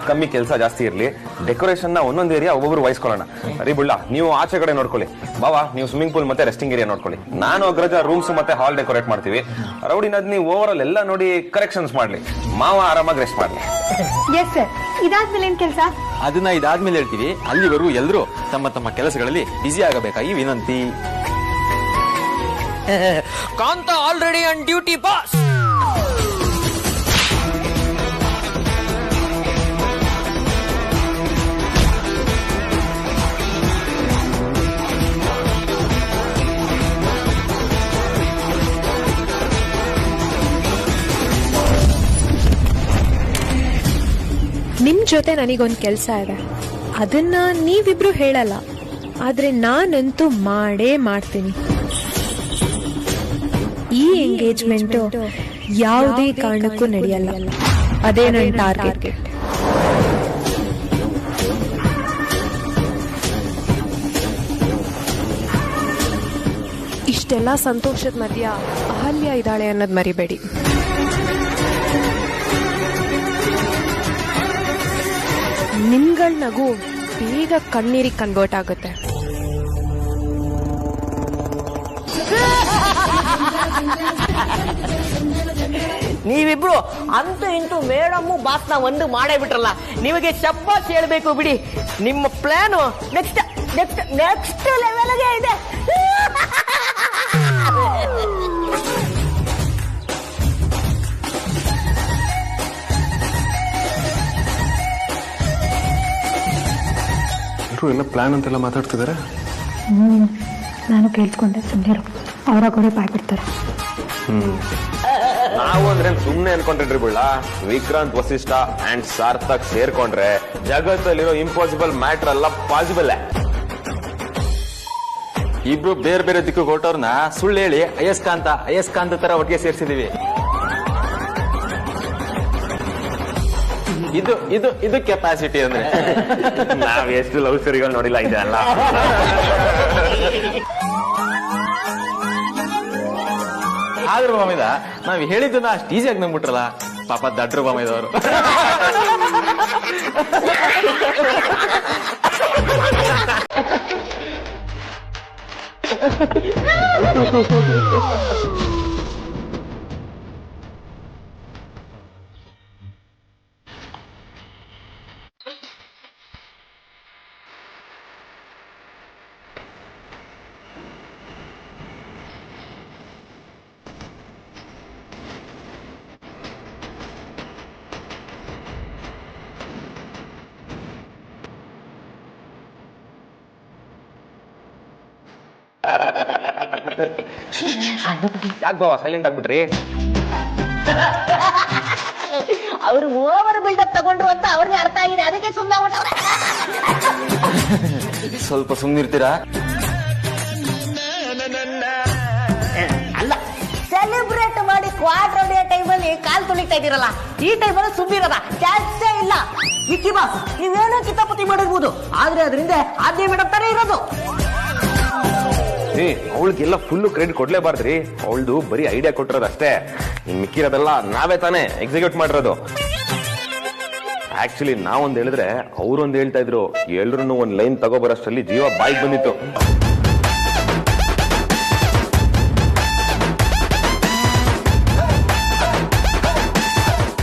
ಕಮ್ಮಿ ಕೆಲಸ ಜಾಸ್ತಿ ಇರ್ಲಿ, ಡೆಕೋರೇಷನ್ ನ ಒಂದೊಂದು ಏರಿಯಾ ಒಬ್ಬೊಬ್ರು ವಹಿಸ್ಕೊಳ್ಳೋಣ. ಸರಿ ಬುಳ್ಳ, ನೀವು ಆಚೆ ಕಡೆ ನೋಡ್ಕೊಳ್ಳಿ, ಬಾವಾ ನೀವು ಸ್ವಿಮ್ಮಿಂಗ್ ಪೂಲ್ ಮತ್ತೆ ರೆಸ್ಟಿಂಗ್ ಏರಿಯಾ ನೋಡ್ಕೊಳ್ಳಿ, ನಾನು ಅಗ್ರಜ ರೂಮ್ಸ್ ಮತ್ತೆ ಹಾಲ್ ಡೆಕೋರೇಟ್ ಮಾಡ್ತೀವಿ. ರೌಡಿನದ್ ನೀವು ಓವರ್ ಆಲ್ ಎಲ್ಲ ನೋಡಿ ಕರೆಕ್ಷನ್ಸ್ ಮಾಡ್ಲಿ, ಮಾವ ಆರಾಮಾಗಿ ರೆಸ್ಟ್ ಮಾಡ್ಲಿ. Yes sir. ಇದಾದ್ಮೇಲೆ ಏನ್ ಕೆಲಸ? ಅದನ್ನ ಇದಾದ್ಮೇಲೆ ಹೇಳ್ತೀವಿ. ಅಲ್ಲಿವರೆಗೂ ಎಲ್ಲರೂ ತಮ್ಮ ತಮ್ಮ ಕೆಲಸಗಳಲ್ಲಿ ಬ್ಯುಸಿ ಆಗಬೇಕಾಗಿ ವಿನಂತಿ. ಕಾಂತ ಆಲ್ರೆಡಿ ಆನ್ ಡ್ಯೂಟಿ ಬಾಸ್. ನಿಮ್ ಜೊತೆ ನನಗೊಂದು ಕೆಲಸ ಇದೆ, ಅದನ್ನ ನೀವಿಬ್ರು ಹೇಳಲ್ಲ, ಆದ್ರೆ ನಾನಂತೂ ಮಾಡೇ ಮಾಡ್ತೀನಿ. ಈ ಎಂಗೇಜ್ಮೆಂಟ್ ಯಾವುದೇ ಕಾರಣಕ್ಕೂ ನಡೆಯಲ್ಲ, ಅದೇ ನನ್ನ ಟಾರ್ಗೆಟ್. ಇಷ್ಟೆಲ್ಲ ಸಂತೋಷದ ಮಧ್ಯ ಅಹಲ್ಯ ಇದ್ದಾಳೆ ಅನ್ನೋದು ಮರಿಬೇಡಿ. ನಿಮ್ಗಳ ನಗು ಬೇಗ ಕಣ್ಣೀರಿಗೆ ಕನ್ವರ್ಟ್ ಆಗುತ್ತೆ. ನೀವಿಬ್ರು ಅಂತೂ ಇಂತೂ ಮೇಡಮ್ಮು ಬಾಸ್ನ ಒಂದು ಮಾಡೇ ಬಿಟ್ರಲ್ಲ, ನಿಮಗೆ ಶಬ್ಬಾಸ್ ಹೇಳ್ಬೇಕು ಬಿಡಿ. ನಿಮ್ಮ ಪ್ಲಾನು ನೆಕ್ಸ್ಟ್ ನೆಕ್ಸ್ಟ್ ನೆಕ್ಸ್ಟ್ ಲೆವೆಲ್ಗೆ ಇದೆ. ಎಲ್ಲ ಪ್ಲಾನ್ ಅಂತೆಲ್ಲ ಮಾತಾಡ್ತಿದ್ದಾರೆ. ನಾನು ಕೇಳ್ಕೊಂಡೆ, ಸುಮ್ಮನೆ ಅವರಾಗೋಡೆ ಬಾಯ್ಬಿಡ್ತಾರೆ. ನಾವು ಅಂದ್ರೆ ಸುಮ್ನೆ ಅನ್ಕೊಂಡಿದ್ರಿ ಬಿಡ್ಲ, ವಿಕ್ರಾಂತ್ ವಸಿಷ್ಠ ಅಂಡ್ ಸಾರ್ಥಕ್ ಸೇರ್ಕೊಂಡ್ರೆ ಜಗತ್ತಲ್ಲಿರೋ ಇಂಪಾಸಿಬಲ್ ಮ್ಯಾಟರ್ ಎಲ್ಲ ಪಾಸಿಬಲ್. ಇಬ್ರು ಬೇರೆ ಬೇರೆ ದಿಕ್ಕು ಹೊರಟವ್ರನ್ನ ಸುಳ್ಳು ಹೇಳಿ ಅಯಸ್ಕಾಂತ ತರ ಒಟ್ಟಿಗೆ ಸೇರ್ಸಿದೀವಿ. ಇದು ಇದು ಇದು ಕೆಪಾಸಿಟಿ ಅಂದ್ರೆ. ನಾವ್ ಎಷ್ಟು ಲವ್ ಸ್ಟೋರಿಗಳು ನೋಡಿಲ್ಲ ಇದೆಲ್ಲ. ಆದ್ರೂ ಬಾಮಿದ ನಾವ್ ಹೇಳಿದ್ದನ್ನ ಅಷ್ಟು ಈಸಿಯಾಗಿ ನಂಬಿಟ್ರಲ್ಲ, ಪಾಪ ದಡ್ರು ಬಾಮಿದವರು. ಯಾಕೆ ಬಾವ ಸೈಲೆಂಟ್ ಆಗ್ಬಿಟ್ರಿ? ಅವ್ರು ಓವರ್ ಬಿಲ್ಡಪ್ ತಗೊಂಡ್ರು ಅಂತ ಅವ್ರಿಗೆ ಅರ್ಥ ಆಗಿದೆ, ಅದಕ್ಕೆ ಸುಮ್ಮನೆ ಸ್ವಲ್ಪ ಸುಮ್ನಿರ್ತೀರಾ? ಅಲ್ಲ, ಸೆಲೆಬ್ರೇಟ್ ಮಾಡಿ ಕ್ವಾರ್ಟರ್ ಡೇ ಟೈಮಲ್ಲಿ ಕಾಲ್ ತುಳಿತಾ ಇದೀರಲ್ಲ, ಈ ಟೈಮಲ್ಲಿ ಸುಮ್ಮಿರದ ಚಾನ್ಸೇ ಇಲ್ಲ. ವಿಕ್ಕಿ ಬಾಸ್, ನೀವೇನೋ ಕಿತಾಪತಿ ಮಾಡಿರ್ಬೋದು, ಆದ್ರೆ ಅದರಿಂದ ಆದ್ಯ ಮೇಡಮ್ ತರ ಇರೋದು. ಅವಳಿಗೆಲ್ಲ ಫುಲ್ ಕ್ರೆಡಿಟ್ ಕೊಡ್ಲೇಬಾರ್ದ್ರಿ, ಅವಳ್ದು ಬರೀ ಐಡಿಯಾ ಕೊಟ್ಟಿರೋದು ಅಷ್ಟೇ, ಇನ್ ಮಿಕ್ಕಿರೋದೆಲ್ಲ ನಾವೇ ತಾನೇ ಎಕ್ಸಿಕ್ಯೂಟ್ ಮಾಡಿರೋದು. ಆಕ್ಚುಲಿ ನಾವೊಂದ್ ಹೇಳಿದ್ರೆ ಅವ್ರೊಂದ್ ಹೇಳ್ತಾ ಇದ್ರು, ಎಲ್ರು ಒಂದ್ ಲೈನ್ ತಗೋಬರೋಷ್ಟರಲ್ಲಿ ಜೀವ ಬಾಯಿಗೆ ಬಂದಿತ್ತು.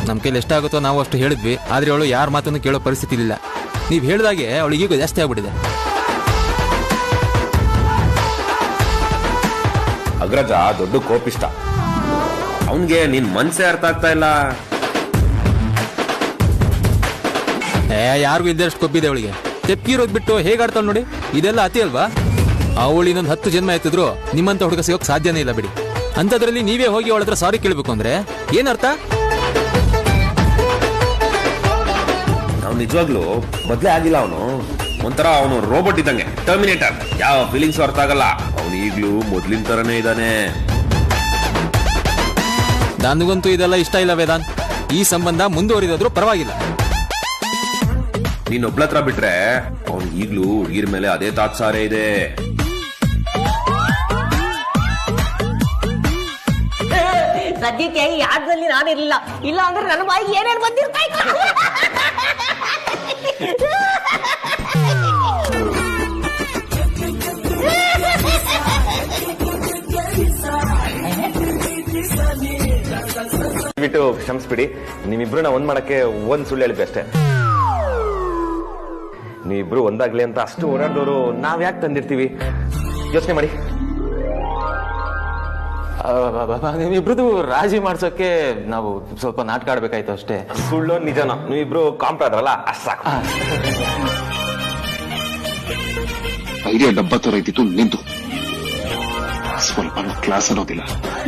ನಮ್ ಕೈಲಿ ಎಷ್ಟಾಗುತ್ತೋ ನಾವು ಅಷ್ಟು ಹೇಳಿದ್ವಿ, ಆದ್ರೆ ಅವಳು ಯಾರ ಮಾತನ್ನು ಕೇಳೋ ಪರಿಸ್ಥಿತಿ ಇಲ್ಲ. ನೀವ್ ಹೇಳಿದಾಗೆ ಅವಳಿಗೆ ಈಗ ಜಾಸ್ತಿ ಆಗ್ಬಿಟ್ಟಿದೆ. ಅಗ್ರಜ ದೊಡ್ಡ ಕೋಪಿಷ್ಟ, ಅವನ್ಗೆ ನಿನ್ ಮನ್ಸೇ ಅರ್ಥ ಆಗ್ತಾ ಇಲ್ಲ. ಯಾರಿಗೂ ಇದ್ದಷ್ಟು ಕೊಬ್ಬಿದೆ ಅವಳಿಗೆ. ತೆಪ್ಪಿರೋದ್ ಬಿಟ್ಟು ಹೇಗಾಡ್ತಾವ್ ನೋಡಿ, ಇದೆಲ್ಲ ಅತಿ ಅಲ್ವಾ? ಅವಳು ಇನ್ನೊಂದು 10 ಜನ್ಮ ಎತ್ತಿದ್ರು ನಿಮ್ಮಂತ ಹುಡುಗ ಸಿಗೋಕ್ ಸಾಧ್ಯನೇ ಇಲ್ಲ ಬಿಡಿ. ಅಂತದ್ರಲ್ಲಿ ನೀವೇ ಹೋಗಿ ಅವಳ ಹತ್ರ ಸಾರಿ ಕೇಳ್ಬೇಕು ಅಂದ್ರೆ ಏನರ್ಥ? ನಾವು ನಿಜವಾಗ್ಲೂ ಬದ್ಲೇ ಆಗಿಲ್ಲ. ಅವನು ಒಂಥರ ಅವನು ರೋಬೋಟ್ ಇದ್ದಂಗೆ, ಟರ್ಮಿನೇಟರ್, ಯಾವ ಫೀಲಿಂಗ್ಸ್ ಅರ್ಥ ಆಗಲ್ಲ. ಅವನು ಈಗ್ಲೂ ಮೊದ್ಲಿನ ತರನೇ ಇದ್ದಾನೆ. ನನಗಂತೂ ಇದೆಲ್ಲ ಇಷ್ಟ ಇಲ್ಲ ವೇದಾಂತ್. ಈ ಸಂಬಂಧ ಮುಂದುವರಿದಾದ್ರೂ ಪರವಾಗಿಲ್ಲ. ನೀನೊಬ್ಳ ಹತ್ರ ಬಿಟ್ರೆ ಅವನು ಈಗ್ಲೂ ಹುಡುಗಿರ ಮೇಲೆ ಅದೇ ತಾತ್ಸಾರ ಇದೆ. ಸದ್ಯಕ್ಕೆ ಈ ಆಟದಲ್ಲಿ ನಾನಿರ್ಲಿಲ್ಲ, ಇಲ್ಲ ಅಂದ್ರೆ ನನ್ನ ಬಾಯಿಗೆ ಏನೇನು ಬಂದಿರ್ತಾ ಇತ್ತು. ಬಿಟ್ಟು ಕ್ಷಮಿಸ್ಬಿಡಿ, ನೀವಿಬ್ರನ್ನ ಒಂದ್ ಮಾಡಕ್ಕೆ ಒಂದ್ ಸುಳ್ಳು ಹೇಳಿದ್ವಿ ಅಷ್ಟೇ. ನೀವಿಬ್ರು ಒಂದಾಗ್ಲಿ ಅಂತ ಅಷ್ಟು ಓಡಾಡ್ದವ್ರು ನಾವ್ ಯಾಕೆ ತಂದಿರ್ತೀವಿ? ಯೋಚನೆ ಮಾಡಿ. ಇಬ್ರದ್ದು ರಾಜಿ ಮಾಡ್ಸೋಕೆ ನಾವು ಸ್ವಲ್ಪ ನಾಟಕ ಆಡ್ಬೇಕಾಯ್ತು ಅಷ್ಟೇ. ಸುಳ್ಳು ನಿಜನೋ ನೀವಿಬ್ರು ಕಾಂಪ್ರ ಆದ್ರಲ್ಲ ಅಷ್ಟ್ ಸಾಕು. ಐಡಿಯಾ ಡಬ್ಬ ತರ ಇದ್ದಿತ್ತು ನಿಂತು ಸ್ವಲ್ಪ ಕ್ಲಾಸ್ ಅನ್ನೋದಿಲ್ಲ.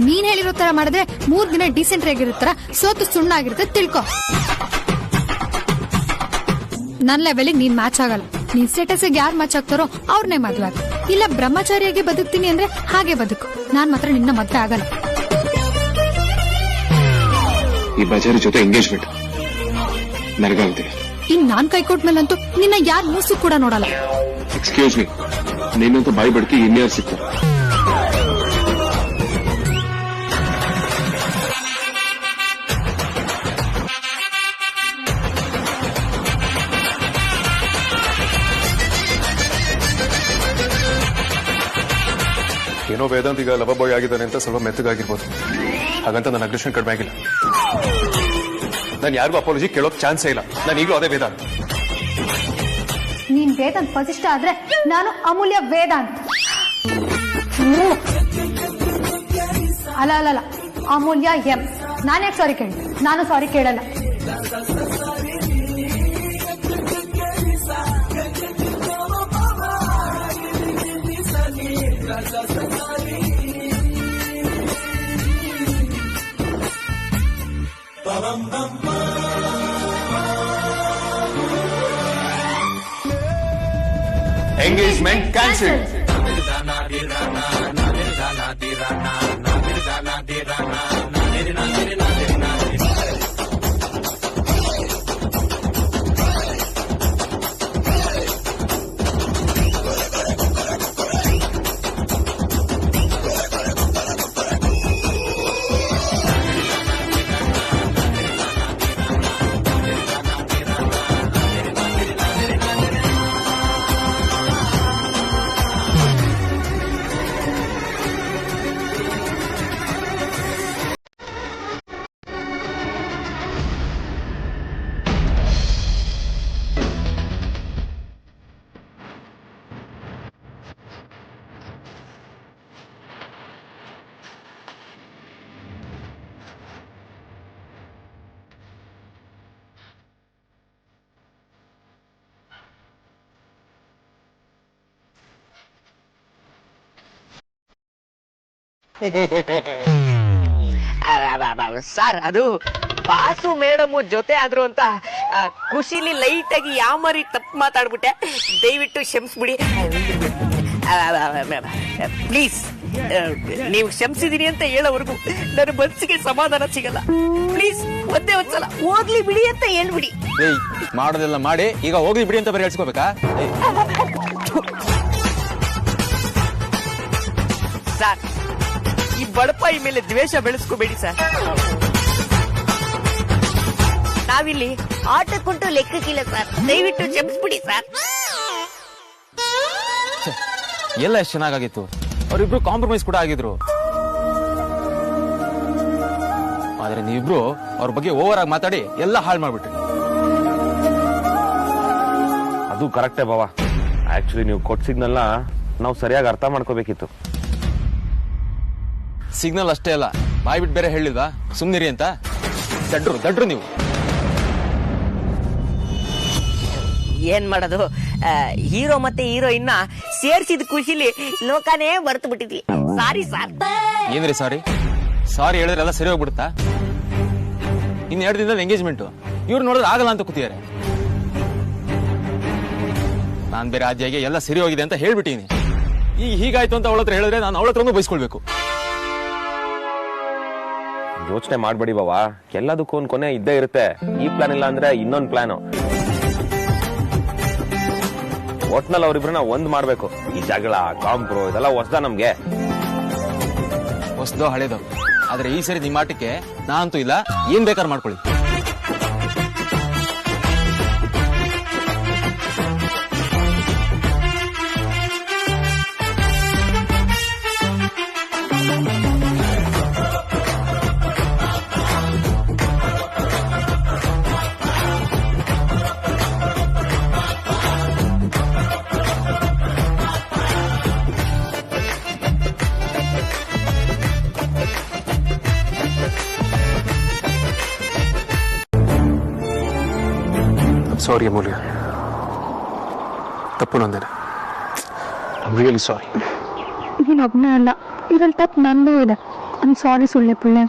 ನೀನ್ ಹೇಳಿರೋ ತರ ಮಾಡಿದ್ರೆ 3 ದಿನ ಡಿಸೆಂಟ್ರಿ ಆಗಿರುತ್ತಾರ ಸೋತು ಸುಣ್ಣ ಆಗಿರುತ್ತೆ ತಿಳ್ಕೊ. ನನ್ ಲೆವೆಲ್ಗೆ ನೀನ್ ಮ್ಯಾಚ್ ಆಗಲ್ಲ. ನಿನ್ ಸ್ಟೇಟಸ್ ಯಾರು ಮ್ಯಾಚ್ ಆಗ್ತಾರೋ ಅವ್ರನ್ನೇ ಮದ್ವೆ ಆಗ. ಇಲ್ಲ ಬ್ರಹ್ಮಚಾರಿಯಾಗಿ ಬದುಕ್ತೀನಿ ಅಂದ್ರೆ ಹಾಗೆ ಬದುಕು. ನಾನ್ ಮಾತ್ರ ನಿನ್ನ ಮದ್ವೆ ಆಗಲ್ಲ. ಈ ಬಜಾರಿ ಜೊತೆ ಎಂಗೇಜ್ಮೆಂಟ್ ನನಗಾಗುತ್ತಿಲ್ಲ. ಇನ್ ನಾನ್ ಕೈ ಕೊಟ್ಮೇಲಂತೂ ನಿನ್ನ ಯಾರ್ ಮೂಸು ಕೂಡ ನೋಡಲ್ಲ. ಎಕ್ಸ್ಕ್ಯೂಸ್ ಮೀ, ನಿನ್ನಂತ ಬಾಯಿ ಬಡ್ಕಿ ಇನ್ಯಾರು ಸಿಗ್ತಾರೆ? ಏನೋ ವೇದಾಂತ್ ಈಗ ಲವ ಬಾಯ್ ಆಗಿದ್ದಾನೆ ಅಂತ ಸ್ವಲ್ಪ ಮೆತ್ತಗಾಗಿರ್ಬೋದು, ಹಾಗಂತ ನನ್ನ ಅಗ್ರೆಷನ್ ಕಡಿಮೆ ಆಗಿಲ್ಲ. ನಾನು ಯಾರಿಗೂ ಅಪಾಲಜಿ ಕೇಳೋಕ್ ಚಾನ್ಸೇ ಇಲ್ಲ. ನಾನು ಈಗಲೂ ಅದೇ ವೇದಾಂತ್. ನೀನ್ ವೇದಾಂತ್ ವಸಿಷ್ಠ ಆದ್ರೆ ನಾನು ಅಮೂಲ್ಯ ವೇದಾಂತ್. ಅಲ್ಲ ಅಲ್ಲ ಅಲ್ಲ, ಅಮೂಲ್ಯ ಎಂ. ನಾನ್ಯಾಕೆ ಸಾರಿ ಕೇಳಿ? ನಾನು ಸಾರಿ ಕೇಳಲ್ಲ. Engagement cancel. ಸರ್, ಅದು ಬಾಸು ಮೇಡಮ್ ಜೊತೆ ಆದ್ರು ಅಂತ ಖುಷಿಲಿ ಲೈಟ್ ಆಗಿ ಯಾಮರಿ ತಪ್ಪು ಮಾತಾಡ್ಬಿಟ್ಟೆ. ದಯವಿಟ್ಟು ಕ್ಷಮಿಸ್ಬಿಡಿ ಪ್ಲೀಸ್. ನೀವು ಕ್ಷಮಿಸಿದೀನಿ ಅಂತ ಹೇಳೋವರೆಗೂ ನನ್ನ ಮನಸ್ಸಿಗೆ ಸಮಾಧಾನ ಸಿಗಲ್ಲ. ಪ್ಲೀಸ್ ಒಂದೇ ಒಂದ್ಸಲ ಹೋಗ್ಲಿ ಬಿಡಿ ಅಂತ ಹೇಳ್ಬಿಡಿ. ಮಾಡೋದೆಲ್ಲ ಮಾಡಿ ಈಗ ಹೋಗ್ಲಿ ಬಿಡಿ ಅಂತ ಬರೀ ಹೇಳ್ಸ್ಕೋಬೇಕಾ? ಸರ್, ಈ ಬಡಪಾಯಿ ಮೇಲೆ ದ್ವೇಷ ಬೆಳೆಸ್ಕೋಬೇಡಿ ಸರ್. ನಾವಿಲ್ಲಿ ಆಟಕ್ಕುಂಟು ಲೆಕ್ಕಕ್ಕಿಲ್ಲ ಸರ್. ದಯವಿಟ್ಟು ಕ್ಷಮಿಸ್ಬಿಡಿ ಸರ್. ಎಲ್ಲ ಎಷ್ಟು ಚೆನ್ನಾಗಿತ್ತು. ಅವರಿಬ್ರು ಕಾಂಪ್ರಮೈಸ್ ಕೂಡ ಆಗಿದ್ರು. ಆದ್ರೆ ನೀವಿಬ್ರು ಅವ್ರ ಬಗ್ಗೆ ಓವರ್ ಆಗಿ ಮಾತಾಡಿ ಎಲ್ಲ ಹಾಳು ಮಾಡ್ಬಿಟ್ರಿ. ಅದು ಕರೆಕ್ಟೇ ಬಾವಾ. ಆಕ್ಚುಲಿ ನೀವು ಕೊಟ್ಟ ಸಿಗ್ನಲ್ನ ನಾವು ಸರಿಯಾಗಿ ಅರ್ಥ ಮಾಡ್ಕೋಬೇಕಿತ್ತು. ಸಿಗ್ನಲ್ ಅಷ್ಟೇ ಅಲ್ಲ, ಬಾಯ್ ಬಿಟ್ಟು ಬೇರೆ ಹೇಳಿಲ್ವಾ ಸುಮ್ನಿರಿ ಅಂತ? ದಡ್ರು ನೀವು. ಏನ್ ಮಾಡೋದು, ಹೀರೋ ಮತ್ತೆ ಹೀರೋಯಿನ್ ಸೇರ್ಸಿದ ಖುಷಿಲಿ ಲೋಕನೇ ಬರ್ತು ಬಿಟ್ಟಿದ್ವಿ. Sorry sir. ಏನ್ರಿ ಸಾರಿ ಹೇಳಿದ್ರೆ ಎಲ್ಲ ಸರಿ ಹೋಗ್ಬಿಡುತ್ತಾ? ಇನ್ 2 ದಿನದಲ್ಲಿ ಎಂಗೇಜ್ಮೆಂಟ್. ಇವ್ರು ನೋಡಿದ್ರೆ ಆಗಲ್ಲ ಅಂತ ಕೂತಿದ್ದಾರೆ. ನಾನ್ ಬೇರೆ ಆದ್ಯಾಗೆ ಎಲ್ಲ ಸರಿ ಹೋಗಿದೆ ಅಂತ ಹೇಳ್ಬಿಟ್ಟಿನಿ. ಈಗ ಹೀಗಾಯ್ತು ಅಂತ ಅವಳ ಹತ್ರ ಹೇಳಿದ್ರೆ ನಾನು ಅವಳ ಹತ್ರನೂ ಬಯಸ್ಕೊಳ್ಬೇಕು. ಯೋಚನೆ ಮಾಡ್ಬೇಡಿ ಬಾವಾ, ಎಲ್ಲದಕ್ಕೂ ಒಂದ್ ಕೊನೆ ಇದ್ದೇ ಇರುತ್ತೆ. ಈ ಪ್ಲಾನ್ ಇಲ್ಲ ಅಂದ್ರೆ ಇನ್ನೊಂದ್ ಪ್ಲಾನು. ಒಟ್ನಲ್ಲಿ ಅವ್ರಿಬ್ರನ್ನ ಒಂದ್ ಮಾಡ್ಬೇಕು. ಈ ಜಗಳ ಕಾಂಪ್ರೋ ಇದೆಲ್ಲ ಹೊಸದ ನಮ್ಗೆ. ಹೊಸದೋ ಹಳೇದೋ, ಆದ್ರೆ ಈ ಸರಿ ನಿಮ್ಮ ಆಟಕ್ಕೆ ನಾನಂತೂ ಇಲ್ಲ. ಏನ್ ಬೇಕಾದ್ರೂ ಮಾಡ್ಕೊಳ್ಳಿ. ಸಾರಿ ಅಮೂಲ್ಯ, ತಪ್ಪು ನಂದೇನೆ. I really sorry. ನೀನೊಬ್ನೇ ಅಲ್ಲ, ಇದ್ರಲ್ಲಿ ತಪ್ಪು ನಂದು ಇದೆ. ಐಮ್ ಸಾರಿ ಸುಳ್ಳೆ ಪುಳ್ಳೆ.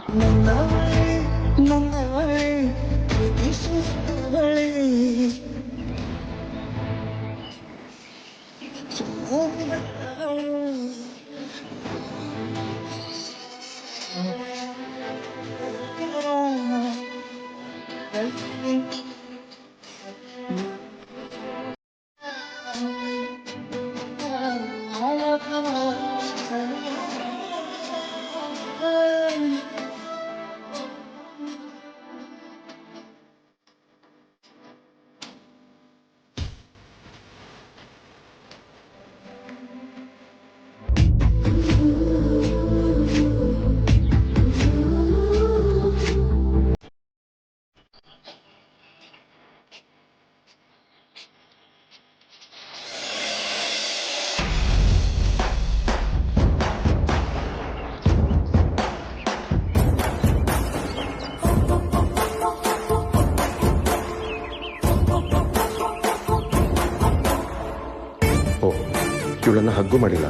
ಇವಳನ್ನ ಹಗ್ಗು ಮಾಡಿಲ್ಲ,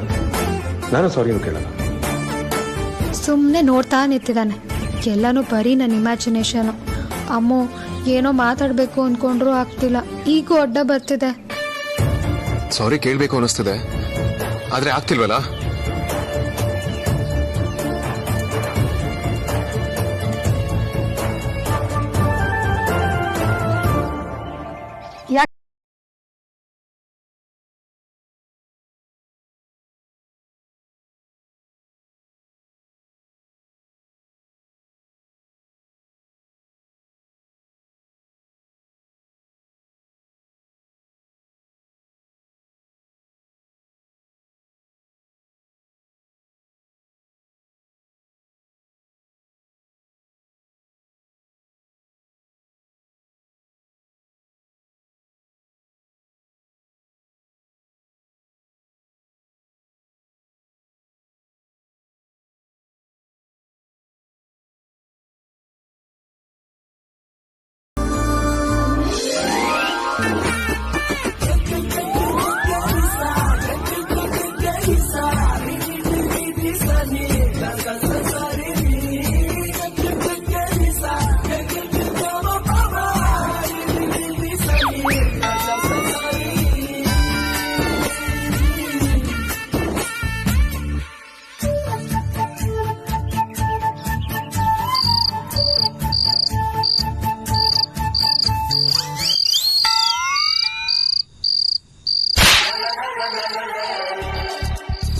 ನಾನು ಸಾರಿನೂ ಕೇಳಲ್ಲ. ಸುಮ್ಮನೆ ನೋಡ್ತಾ ನಿಂತಿದ್ದಾನೆ. ಎಲ್ಲಾನು ಬರೀ ನನ್ನ ಇಮ್ಯಾಜಿನೇಷನ್. ಅಮ್ಮೋ, ಏನೋ ಮಾತಾಡ್ಬೇಕು ಅನ್ಕೊಂಡ್ರು ಆಗ್ತಿಲ್ಲ. ಈಗೂ ಅಡ್ಡ ಬರ್ತಿದೆ. ಸಾರಿ ಕೇಳ್ಬೇಕು ಅನಿಸ್ತದೆ, ಆದ್ರೆ ಆಗ್ತಿಲ್ವಲ್ಲ.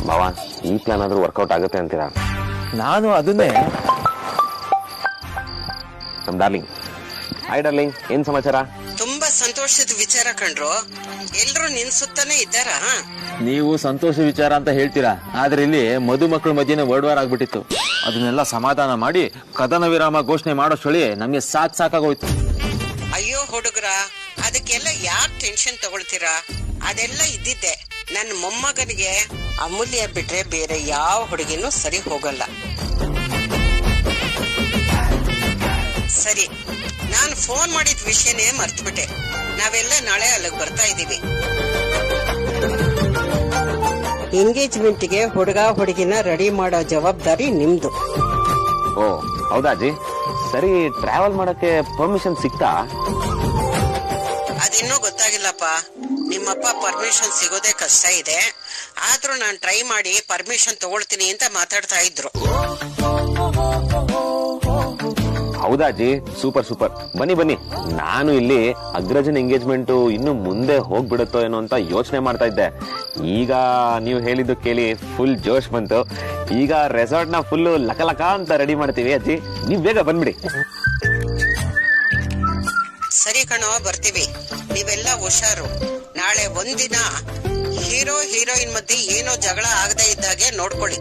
ಭಾವ, ಈ ಪ್ಲಾನ್ ಆದ್ರೂ ವರ್ಕೌಟ್ ಆಗುತ್ತೆ ಅಂತೀರಾ? ನಾನು ಅದನ್ನೇ. ನಮ್ ಡಾರ್ಲಿಂಗ್. ಹಾಯ್ ಡಾರ್ಲಿಂಗ್, ಏನ್ ಸಮಾಚಾರ? ತುಂಬಾ ಸಂತೋಷದ ವಿಚಾರ ಕಂಡ್ರು. ಎಲ್ರು ನಿನ್ ಸುತ್ತಾನೆ ಇದ್ದಾರ? ನೀವು ಸಂತೋಷ ವಿಚಾರ ಅಂತ ಹೇಳ್ತೀರಾ, ಆದ್ರೆ ಇಲ್ಲಿ ಮಧುಮಕ್ಕಳ ಮಧ್ಯೆ ವರ್ಡ್ ವಾರ್ ಆಗ್ಬಿಟ್ಟಿತ್ತು. ಅದನ್ನೆಲ್ಲ ಸಮಾಧಾನ ಮಾಡಿ ಕದನ ವಿರಾಮ ಘೋಷಣೆ ಮಾಡೋಷ್ಟೊಳಿ ನಮ್ಗೆ ಸಾಕಾಗೋಯ್ತು. ಅಯ್ಯೋ ಹುಡುಗರ, ಅದಕ್ಕೆಲ್ಲ ಯಾಕೆ ಟೆನ್ಷನ್ ತಗೊಳ್ತೀರಾ? ಅದೆಲ್ಲ ಇದ್ದಿದ್ದೆ. ನನ್ನ ಮೊಮ್ಮಗನಿಗೆ ಅಮೂಲ್ಯ ಬಿಟ್ರೆ ಬೇರೆ ಯಾವ ಹುಡುಗಿನೂ ಸರಿ ಹೋಗಲ್ಲ. ಸರಿ, ನಾನು ಫೋನ್ ಮಾಡಿದ ವಿಷಯನೇ ಮರ್ತ್ಬಿಟ್ಟೆ. ನಾವೆಲ್ಲ ನಾಳೆ ಅಲ್ಲಿಗೆ ಬರ್ತಾ ಇದೀವಿ. ಎಂಗೇಜ್ಮೆಂಟ್ಗೆ ಹುಡುಗ ಹುಡುಗಿನ ರೆಡಿ ಮಾಡೋ ಜವಾಬ್ದಾರಿ ನಿಮ್ದು. ಓ ಹೌದಾ ಅಜ್ಜಿ? ಸರಿ, ಟ್ರಾವೆಲ್ ಮಾಡಕ್ಕೆ ಪರ್ಮಿಷನ್ ಸಿಕ್ತಾ? ಅದಿನ್ನೂ ಗೊತ್ತಾಗಿಲ್ಲಪ್ಪ. ನಿಮ್ಮಪ್ಪ ಪರ್ಮಿಷನ್ ಸಿಗೋದೇ ಕಷ್ಟ ಇದೆ. ಆದ್ರೂ ನಾನು ಟ್ರೈ ಮಾಡಿ ಪರ್ಮಿಷನ್ ತಗೊಳ್ತೀನಿ ಅಂತ ಮಾತಾಡ್ತಾ ಇದ್ರು. ಹೌದಾ ಅಜ್ಜಿ? Super super. ಬನ್ನಿ ಬನ್ನಿ. ನಾನು ಇಲ್ಲಿ ಅಗ್ರಜನ್ ಎಂಗೇಜ್ಮೆಂಟ್ ಇನ್ನು ಮುಂದೆ ಹೋಗ್ಬಿಡುತ್ತೋ ಏನೋ ಅಂತ ಯೋಚನೆ ಮಾಡ್ತಾ ಇದ್ದೆ. ಈಗ ನೀವು ಹೇಳಿದ್ದು ಕೇಳಿ ಫುಲ್ ಜೋಶ್ ಬಂತು. ಈಗ ರೆಸಾರ್ಟ್ ನ ಫುಲ್ ಲಕ ಅಂತ ರೆಡಿ ಮಾಡ್ತೀವಿ ಅಜ್ಜಿ, ನೀವ್ ಬೇಗ ಬಂದ್ಬಿಡಿ. ಸರಿ ಕಣೋ, ಬರ್ತೀವಿ. ನೀವೆಲ್ಲ ಹುಷಾರು. ನಾಳೆ ಒಂದಿನ ಹೀರೋ ಹೀರೋಯಿನ್ ಮಧ್ಯೆ ಏನೋ ಜಗಳ ಆಗದೆ ಇದ್ದಾಗೆ ನೋಡ್ಕೊಳ್ಳಿ.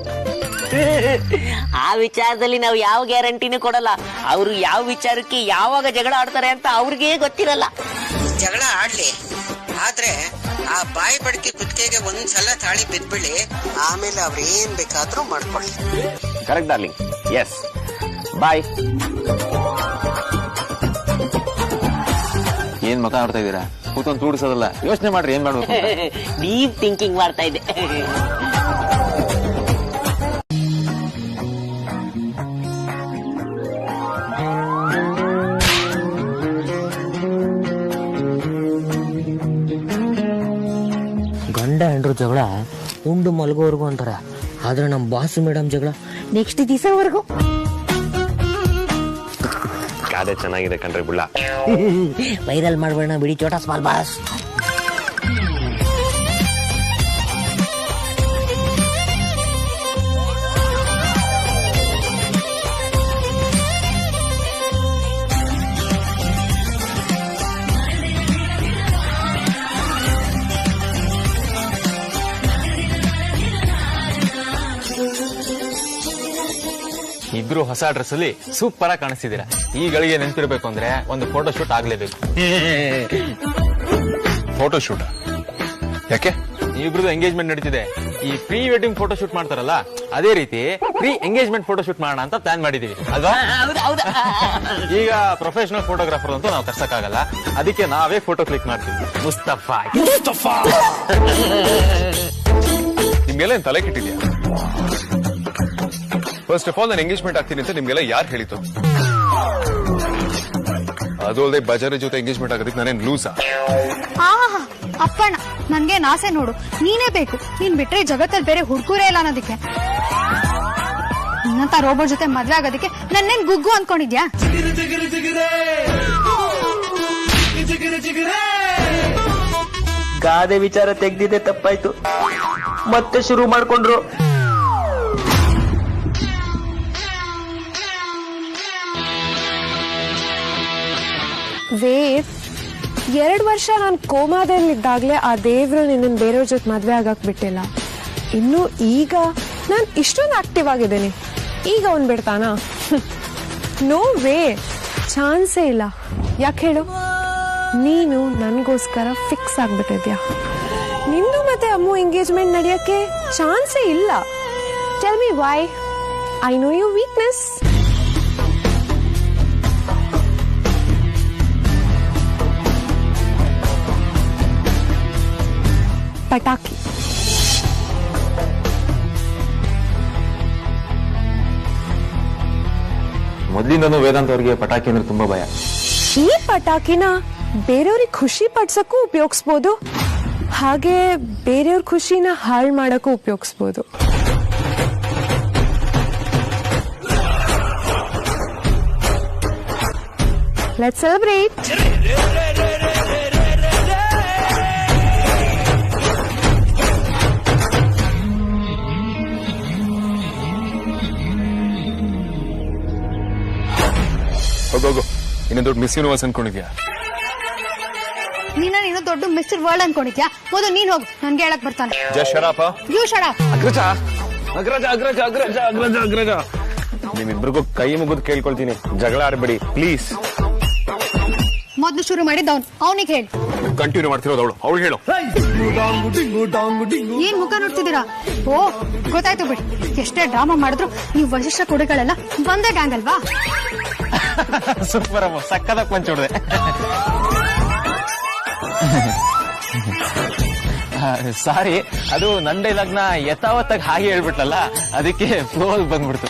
ಆ ವಿಚಾರದಲ್ಲಿ ನಾವು ಯಾವ ಗ್ಯಾರಂಟಿನೂ ಕೊಡಲ್ಲ. ಅವರು ಯಾವ ವಿಚಾರಕ್ಕೆ ಯಾವಾಗ ಜಗಳ ಆಡ್ತಾರೆ ಅಂತ ಅವ್ರಿಗೆ ಗೊತ್ತಿರಲ್ಲ. ಜಗಳ ಆಡ್ಲಿ, ಆದ್ರೆ ಆ ಬಾಯಿ ಬಡ್ಕಿ ಕುತ್ತಿಗೆಗೆ ಒಂದ್ಸಲ ತಾಳಿ ಬಿದ್ಬಿಡಿ. ಆಮೇಲೆ ಅವ್ರ ಏನ್ ಬೇಕಾದ್ರೂ ಮಾಡ್ಕೊಳ್ಳಿ. Correct darling. ಎಸ್, ಬಾಯ್. ಏನ್ ಮಕ ಆಡ್ತಾ ಇದೀರಾ? ಕೂತ್ಕೊಂಡು ತೂಡಿಸೋದಲ್ಲ, ಯೋಚನೆ ಮಾಡ್ರಿ ಏನ್ ಮಾಡ್ಬೇಕು ಅಂತ. ಡೀಪ್ ಥಿಂಕಿಂಗ್ ಮಾಡ್ತಾ ಇದ್ದೆ. ಗಂಡ ಹೆಂಡ್ರು ಜಗಳ ಉಂಡು ಮಲಗೋವರೆಗೂ ಅಂತಾರ, ಆದ್ರೆ ನಮ್ ಬಾಸು ಮೇಡಮ್ ಜಗಳ ನೆಕ್ಸ್ಟ್ ದಿವಸವರೆಗೂ. ಗಾದೆ ಚೆನ್ನಾಗಿದೆ ಕಣ್ರಿ ಬುಳ್ಳ. ವೈರಲ್ ಮಾಡ್ಬೇಡ ಬಿಡಿ ಚೋಟಾ ಸ್ಮಾಲ್ ಬಾಸ್. ಇಬ್ರು ಹೊಸ ಡ್ರೆಸ್ ಅಲ್ಲಿ ಸೂಪರ್ ಆಗಿ ಕಾಣಿಸ್ತಿದ್ದೀರಾ. ಈ ಗಳಿಗೆ ನೆನ್ಪಿರ್ಬೇಕು ಅಂದ್ರೆ ಒಂದು ಫೋಟೋ ಶೂಟ್ ಆಗ್ಲೇಬೇಕು. ಫೋಟೋ ಶೂಟ್ ಯಾಕೆ? ಇಬ್ರದ್ದು ಎಂಗೇಜ್ಮೆಂಟ್ ನಡೀತಿದೆ. ಈ ಪ್ರೀ ವೆಡ್ಡಿಂಗ್ ಫೋಟೋ ಶೂಟ್ ಮಾಡ್ತಾರಲ್ಲ, ಅದೇ ರೀತಿ ಪ್ರೀ ಎಂಗೇಜ್ಮೆಂಟ್ ಫೋಟೋ ಶೂಟ್ ಮಾಡೋಣ ಅಂತ ಪ್ಲಾನ್ ಮಾಡಿದೀವಿ ಅಲ್ವಾ? ಈಗ ಪ್ರೊಫೆಷನಲ್ ಫೋಟೋಗ್ರಾಫರ್ ಅಂತೂ ನಾವು ತರ್ಸಕ್ಕಾಗಲ್ಲ, ಅದಕ್ಕೆ ನಾವೇ ಫೋಟೋ ಕ್ಲಿಕ್ ಮಾಡ್ತೀವಿ. ಮುಸ್ತಫಾ ನಿಮ್ಗೆಲ್ಲ ಏನ್ ತಲೆ ಕೆಟ್ಟಿದ್ಯಾ? ಫಸ್ಟ್ ಆಫ್ ಆಲ್ ನಾನು ಎಂಗೇಜ್ಮೆಂಟ್ ಆಗ್ತೀನಿ ಅಂತ ನಿಮ್ಗೆಲ್ಲ ಯಾರು ಹೇಳಿತು? ಅದು ಅಲ್ಲದೆ ಬಜಾರಿ ಜೊತೆ ಎಂಗೇಜ್ಮೆಂಟ್ ಆಗೋದಕ್ಕೆ ನಾನೇನ್ ಲೂಸಾ? ಅಪ್ಪಣ್ಣ, ನನ್ಗೆ ಆಸೆ ನೋಡು, ನೀನೇ ಬೇಕು. ನೀನ್ ಬಿಟ್ರೆ ಜಗತ್ತಲ್ಲಿ ಬೇರೆ ಹುಡುಗರೇ ಇಲ್ಲ ಅನ್ನೋದಕ್ಕೆ. ನಿನ್ನಂತ ರೋಬೋಟ್ ಜೊತೆ ಮದ್ವೆ ಆಗೋದಕ್ಕೆ ನನ್ನೇನ್ ಗುಗ್ಗು ಅನ್ಕೊಂಡಿದ್ಯಾ? ಗಾದೆ ವಿಚಾರ ತೆಗ್ದಿದೆ, ತಪ್ಪಾಯ್ತು. ಮತ್ತೆ ಶುರು ಮಾಡ್ಕೊಂಡ್ರು. ವೇವ್, 2 ವರ್ಷ ನಾನು ಕೋಮಾದಲ್ಲಿದ್ದಾಗ್ಲೇ ಆ ದೇವ್ರು ನಿನ್ನ ಬೇರೆಯವ್ರ ಜೊತೆ ಮದ್ವೆ ಆಗಕ್ ಬಿಟ್ಟಿಲ್ಲ. ಇನ್ನು ಈಗ ನಾನು ಇಷ್ಟೊಂದು ಆಕ್ಟಿವ್ ಆಗಿದ್ದೀನಿ, ಈಗ ಅವ್ನ್ ಬಿಡ್ತಾನಾ? ನೋ ವೇ, ಚಾನ್ಸೇ ಇಲ್ಲ. ಯಾಕೆ ಹೇಳು? ನೀನು ನನಗೋಸ್ಕರ ಫಿಕ್ಸ್ ಆಗ್ಬಿಟ್ಟಿದ್ಯಾ. ನಿಂದು ಮತ್ತೆ ಅಮ್ಮು ಎಂಗೇಜ್ಮೆಂಟ್ ನಡೆಯಕ್ಕೆ ಚಾನ್ಸೇ ಇಲ್ಲ. Tell me why. I know you weakness. ಪಟಾಕಿ. ಮೊದ್ಲಿಂದನೂ ವೇದಾಂತ್ ಅವ್ರಿಗೆ ಪಟಾಕಿ ಅಂದ್ರೆ ತುಂಬಾ ಭಯ. ಈ ಪಟಾಕಿನ ಬೇರೆಯವ್ರಿಗೆ ಖುಷಿ ಪಡ್ಸಕ್ಕೂ ಉಪಯೋಗಿಸ್ಬೋದು, ಹಾಗೆ ಬೇರೆಯವ್ರ ಖುಷಿನ ಹಾಳು ಮಾಡಕ್ಕೂ ಉಪಯೋಗಿಸ್ಬೋದು. Let's celebrate. ಹೋಗೋಗು, ಇನ್ನೊಂದು ದೊಡ್ಡ ಮಿಸ್ ಯೂನಿವರ್ಸ್ ಅನ್ಕೊಂಡಿದ್ಯಾ? ನೀನು ದೊಡ್ಡ ಮಿಸ್ಟರ್ ವರ್ಲ್ಡ್ ಅನ್ಕೊಂಡಿದ್ಯಾ? ಮೊದಲು ನೀನ್ ಹೋಗು, ನನ್ಗೆ ಹೇಳಕ್ ಬರ್ತಾನೆ. Just shut up. You shut up. Agraja Agraja Agraja Agraja Agraja Agraja, ನಿಮ್ಮಿಬ್ರಿಗೂ ಕೈ ಮುಗಿದು ಕೇಳ್ಕೊಳ್ತೀನಿ, ಜಗಳ ಆಡ್ಬೇಡಿ ಪ್ಲೀಸ್. ಮೊದ್ಲು ಶುರು ಮಾಡಿದ್ದವನು, ಅವನಿಗೆ ಹೇಳಿ. ಕಂಟಿನ್ಯೂ ಮಾಡ್ತಿರೋದು ಅವಳು ಹೇಳು. ಏನ್ ಮುಖ ನೋಡ್ತಿದ್ದೀರಾ? ಓ, ಗೊತ್ತಾಯ್ತು ಬಿಡಿ. ಎಷ್ಟೇ ಡ್ರಾಮಾ ಮಾಡಿದ್ರು ನೀವು ವಶಿಷ್ಠ ಕೊಡೆಗಳೆಲ್ಲ ಒಂದೇ ಗ್ಯಾಂಗ್ ಅಲ್ವಾ? ಸೂಪರ್ ಅಮ್ಮ, ಸಕ್ಕದ ಪಂಚ್ ಹೊಡೆದೆ. ಸಾರಿ, ಅದು ನನ್ನ ಡೈಲಾಗ್ನ ಯಥಾವತ್ತಾಗಿ ಹಾಗೆ ಹೇಳ್ಬಿಟ್ಲಲ್ಲ, ಅದಕ್ಕೆ ಫ್ಲೋ ಬಂದ್ಬಿಡ್ತು.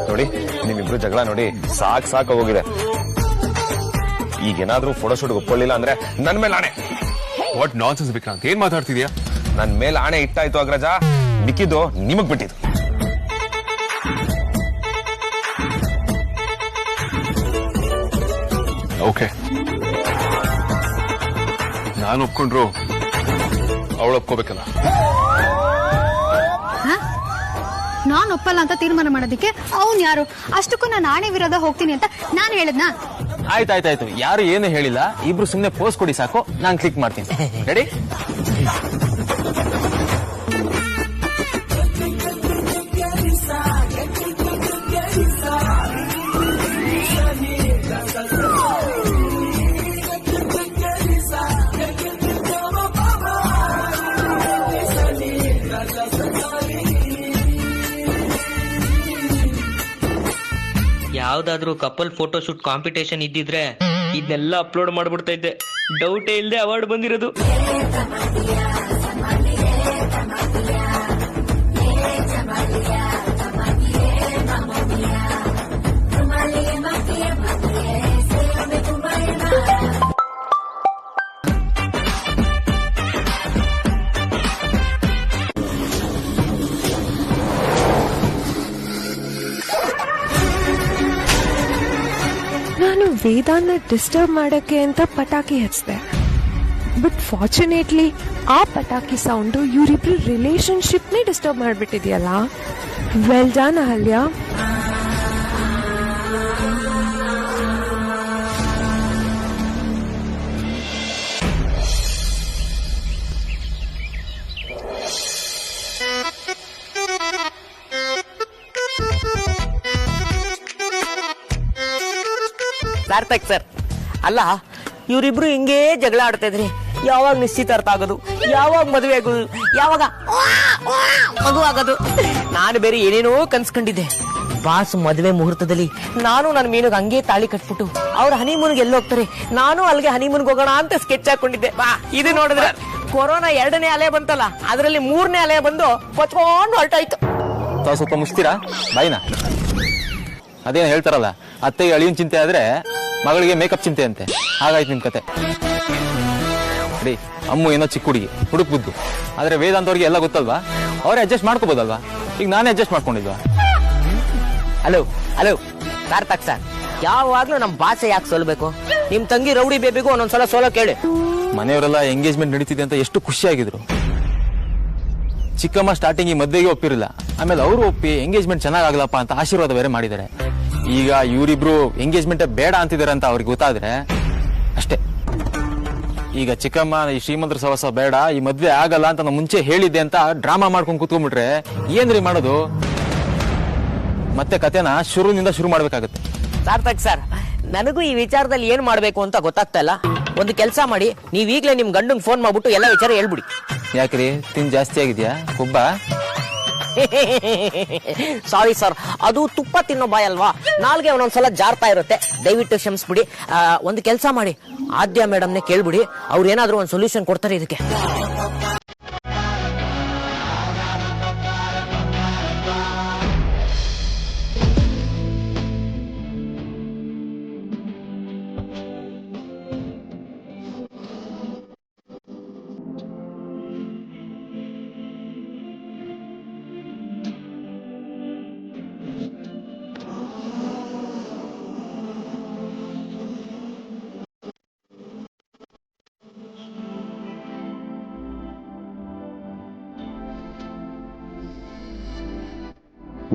ನೋಡಿ, ನಿಮ್ಮಿಬ್ರು ಜಗಳ ನೋಡಿ ಸಾಕ್ ಹೋಗಿದೆ. ಈಗೇನಾದ್ರೂ ಫೋಟೋ ಶೂಟ್ ಒಪ್ಕೊಳ್ಳಿಲ್ಲ ಅಂದ್ರೆ ನನ್ ಮೇಲೆ ಆಣೆ. ವಾಟ್ ನಾನ್ಸೆನ್ಸ್ ವಿಕ್ರಾಂತ್, ಏನ್ ಮಾತಾಡ್ತಿದ್ಯಾ? ನನ್ ಮೇಲೆ ಆಣೆ ಇಟ್ಟಾಯ್ತು ಅಗ್ರಜ, ಮಿಕ್ಕಿದ್ದು ನಿಮಗ್ ಬಿಟ್ಟಿದ್ದು. ಓಕೆ, ನಾನು ಒಪ್ಕೊಂಡ್ರು ಅವಳು ಒಪ್ಕೋಬೇಕಲ್ಲ. ನಾನ್ ಒಪ್ಪಲ್ಲ ಅಂತ ತೀರ್ಮಾನ ಮಾಡೋದಿಕ್ಕೆ ಅವನ್ ಯಾರು? ಅಷ್ಟಕ್ಕೂ ನಾನು ಆಣೆ ವಿರೋಧ ಹೋಗ್ತೀನಿ ಅಂತ ನಾನು ಹೇಳಿದ್ನಾ? ಆಯ್ತಾಯ್ತಾಯ್ತು, ಯಾರು ಏನು ಹೇಳಿಲ್ಲ, ಇಬ್ರು ಸುಮ್ನೆ ಪೋಸ್ಟ್ ಕೊಡಿ ಸಾಕು, ನಾನು ಕ್ಲಿಕ್ ಮಾಡ್ತೀನಿ. ರೆಡಿ? ಯಾವ್ದಾದ್ರೂ ಕಪಲ್ ಫೋಟೋ ಶೂಟ್ ಕಾಂಪಿಟೇಷನ್ ಇದ್ದಿದ್ರೆ ಇದನ್ನೆಲ್ಲ ಅಪ್ಲೋಡ್ ಮಾಡ್ಬಿಡ್ತಾ ಇದ್ದೆ, ಡೌಟೇ ಇಲ್ಲದೆ ಅವಾರ್ಡ್ ಬಂದಿರೋದು. ನಾನು ವೇದಾನ್ನ ಡಿಸ್ಟರ್ಬ್ ಮಾಡಕ್ಕೆ ಅಂತ ಪಟಾಕಿ ಹಚ್ಚಿದೆ. ಬಟ್ ಫಾರ್ಚುನೇಟ್ಲಿ ಆ ಪಟಾಕಿ ಸೌಂಡು ಇವರಿಬ್ರು ರಿಲೇಶನ್ಶಿಪ್ನೇ ಡಿಸ್ಟರ್ಬ್ ಮಾಡ್ಬಿಟ್ಟಿದ್ಯಲ್ಲ. Well done Ahalya. Sarthak sir, ಅಲ್ಲ ಇವರಿಬ್ರು ಹಿಂಗೇ ಜಗಳ ಆಡ್ತಾ ಇದ್ರಿ. ಯಾವಾಗ ನಿಶ್ಚಿತಾರ್ಥ ಆಗೋದು, ಯಾವಾಗ ಮದುವೆ ಆಗೋದು, ಯಾವಾಗ ಮಗು ಆಗೋದು. ನಾನು ಬೇರೆ ಏನೇನೋ ಕನ್ಸ್ಕೊಂಡಿದ್ದೆ. ಬಾಸ್ ಮದುವೆ ಮುಹೂರ್ತದಲ್ಲಿ ನಾನು ನನ್ನ ಮೀನಿಗೆ ಹಂಗೆ ತಾಳಿ ಕಟ್ಬಿಟ್ಟು ಅವ್ರ ಹನಿಮೂನ್ಗೆ ಎಲ್ಲ ಹೋಗ್ತಾರೆ, ನಾನು ಅಲ್ಲಿಗೆ ಹನಿಮೂನ್ಗೆ ಹೋಗೋಣ ಅಂತ ಸ್ಕೆಚ್ ಹಾಕೊಂಡಿದ್ದೆ. ಇದು ನೋಡಿದ್ರೆ ಕೊರೋನಾ 2ನೇ ಅಲೆ ಬಂತಲ್ಲ, ಅದರಲ್ಲಿ 3ನೇ ಅಲೆ ಬಂದು ಪಚ್ಕೊಂಡು ಹೊರಟಾಯ್ತು. ತಾವು ಸ್ವಲ್ಪ ಮುಚ್ತೀರಾ ಬಾಯಿನ? ಅದೇನು ಹೇಳ್ತಾರಲ್ಲ, ಅತ್ತೆಗೆ ಅಳಿಯನ್ ಚಿಂತೆ ಆದ್ರೆ ಮಗಳಿಗೆ ಮೇಕಪ್ ಚಿಂತೆ ಅಂತೆ. ಹಾಗಾಯ್ತು ನಿಮ್ ಕತೆ. ರೀ, ಅಮ್ಮು ಏನೋ ಚಿಕ್ಕ ಹುಡುಗಿ, ಹುಡುಕ್ ಬುದ್ದು. ಆದ್ರೆ ವೇದಾಂತವ್ರಿಗೆ ಎಲ್ಲ ಗೊತ್ತಲ್ವಾ, ಅವರೇ ಅಡ್ಜಸ್ಟ್ ಮಾಡ್ಕೋಬೋದಲ್ವಾ? ಈಗ ನಾನೇ ಅಡ್ಜಸ್ಟ್ ಮಾಡ್ಕೊಂಡಿದ್ವಾ? ಹಲೋ ಹಲೋ ಸಾರ್ಥಕ್ ಸರ್, ಯಾವಾಗ್ಲೂ ನಮ್ ಭಾಷೆ ಯಾಕೆ ಸೋಲ್ಬೇಕು? ನಿಮ್ ತಂಗಿ ರೌಡಿ ಬೇಬಿಗೂ ಒಂದೊಂದ್ಸಲ ಸೋಲೋ ಕೇಳಿ. ಮನೆಯವರೆಲ್ಲ ಎಂಗೇಜ್ಮೆಂಟ್ ನಡೀತಿದೆ ಅಂತ ಎಷ್ಟು ಖುಷಿಯಾಗಿದ್ರು. ಚಿಕ್ಕಮ್ಮ ಸ್ಟಾರ್ಟಿಂಗ್ ಈ ಮದ್ವೆಗೆ ಒಪ್ಪಿರಲಿಲ್ಲ, ಆಮೇಲೆ ಅವರು ಒಪ್ಪಿ ಎಂಗೇಜ್ಮೆಂಟ್ ಚೆನ್ನಾಗಾಗಲಪ್ಪ ಅಂತ ಆಶೀರ್ವಾದ ಬೇರೆ ಮಾಡಿದ್ದಾರೆ. ಈಗ ಇವರಿಬ್ರು ಎಂಗೇಜ್ಮೆಂಟ್ ಬೇಡ ಅಂತಿದ್ದಾರೆ ಅಂತ ಅವ್ರಿಗೆ ಗೊತ್ತಾದ್ರೆ ಅಷ್ಟೇ. ಈಗ ಚಿಕ್ಕಮ್ಮ ಈ ಶ್ರೀಮಂತರ ಸವಸ ಬೇಡ, ಈ ಮದ್ವೆ ಆಗಲ್ಲ ಅಂತ ನಾನು ಮುಂಚೆ ಹೇಳಿದ್ದೆ ಅಂತ ಡ್ರಾಮಾ ಮಾಡ್ಕೊಂಡು ಕೂತ್ಕೊಂಡ್ಬಿಟ್ರೆ ಏನ್ರಿ ಮಾಡೋದು? ಮತ್ತೆ ಕತೆನ ಶುರುವಿನಿಂದ ಶುರು ಮಾಡ್ಬೇಕಾಗತ್ತೆ. ಸಾರ್ಥಕ್ ಸರ್, ನನಗೂ ಈ ವಿಚಾರದಲ್ಲಿ ಏನ್ ಮಾಡ್ಬೇಕು ಅಂತ ಗೊತ್ತಾಗ್ತಾ ಇಲ್ಲ. ಒಂದು ಕೆಲಸ ಮಾಡಿ, ನೀವ್ ಈಗ್ಲೇ ನಿಮ್ ಗಂಡಂಗ್ ಫೋನ್ ಮಾಡ್ಬಿಟ್ಟು ಎಲ್ಲ ವಿಚಾರ ಹೇಳ್ಬಿಡಿ. ಯಾಕ್ರಿ, ತಿನ್ ಜಾಸ್ತಿ ಆಗಿದ್ಯಾ ಕೊಬ್ಬ? ಸಾರಿ ಸರ್, ಅದು ತುಪ್ಪ ತಿನ್ನೋ ಬಾಯ್ ಅಲ್ವಾ, ನಾಲ್ಗೆ ಒಂದೊಂದ್ಸಲ ಜಾರ್ತಾ ಇರುತ್ತೆ, ದಯವಿಟ್ಟು ಕ್ಷಮಿಸ್ಬಿಡಿ. ಒಂದು ಕೆಲಸ ಮಾಡಿ, ಆದ್ಯ ಮೇಡಮ್ನೇ ಕೇಳ್ಬಿಡಿ, ಅವ್ರು ಏನಾದ್ರು ಒಂದು ಸೊಲ್ಯೂಷನ್ ಕೊಡ್ತಾರೆ ಇದಕ್ಕೆ.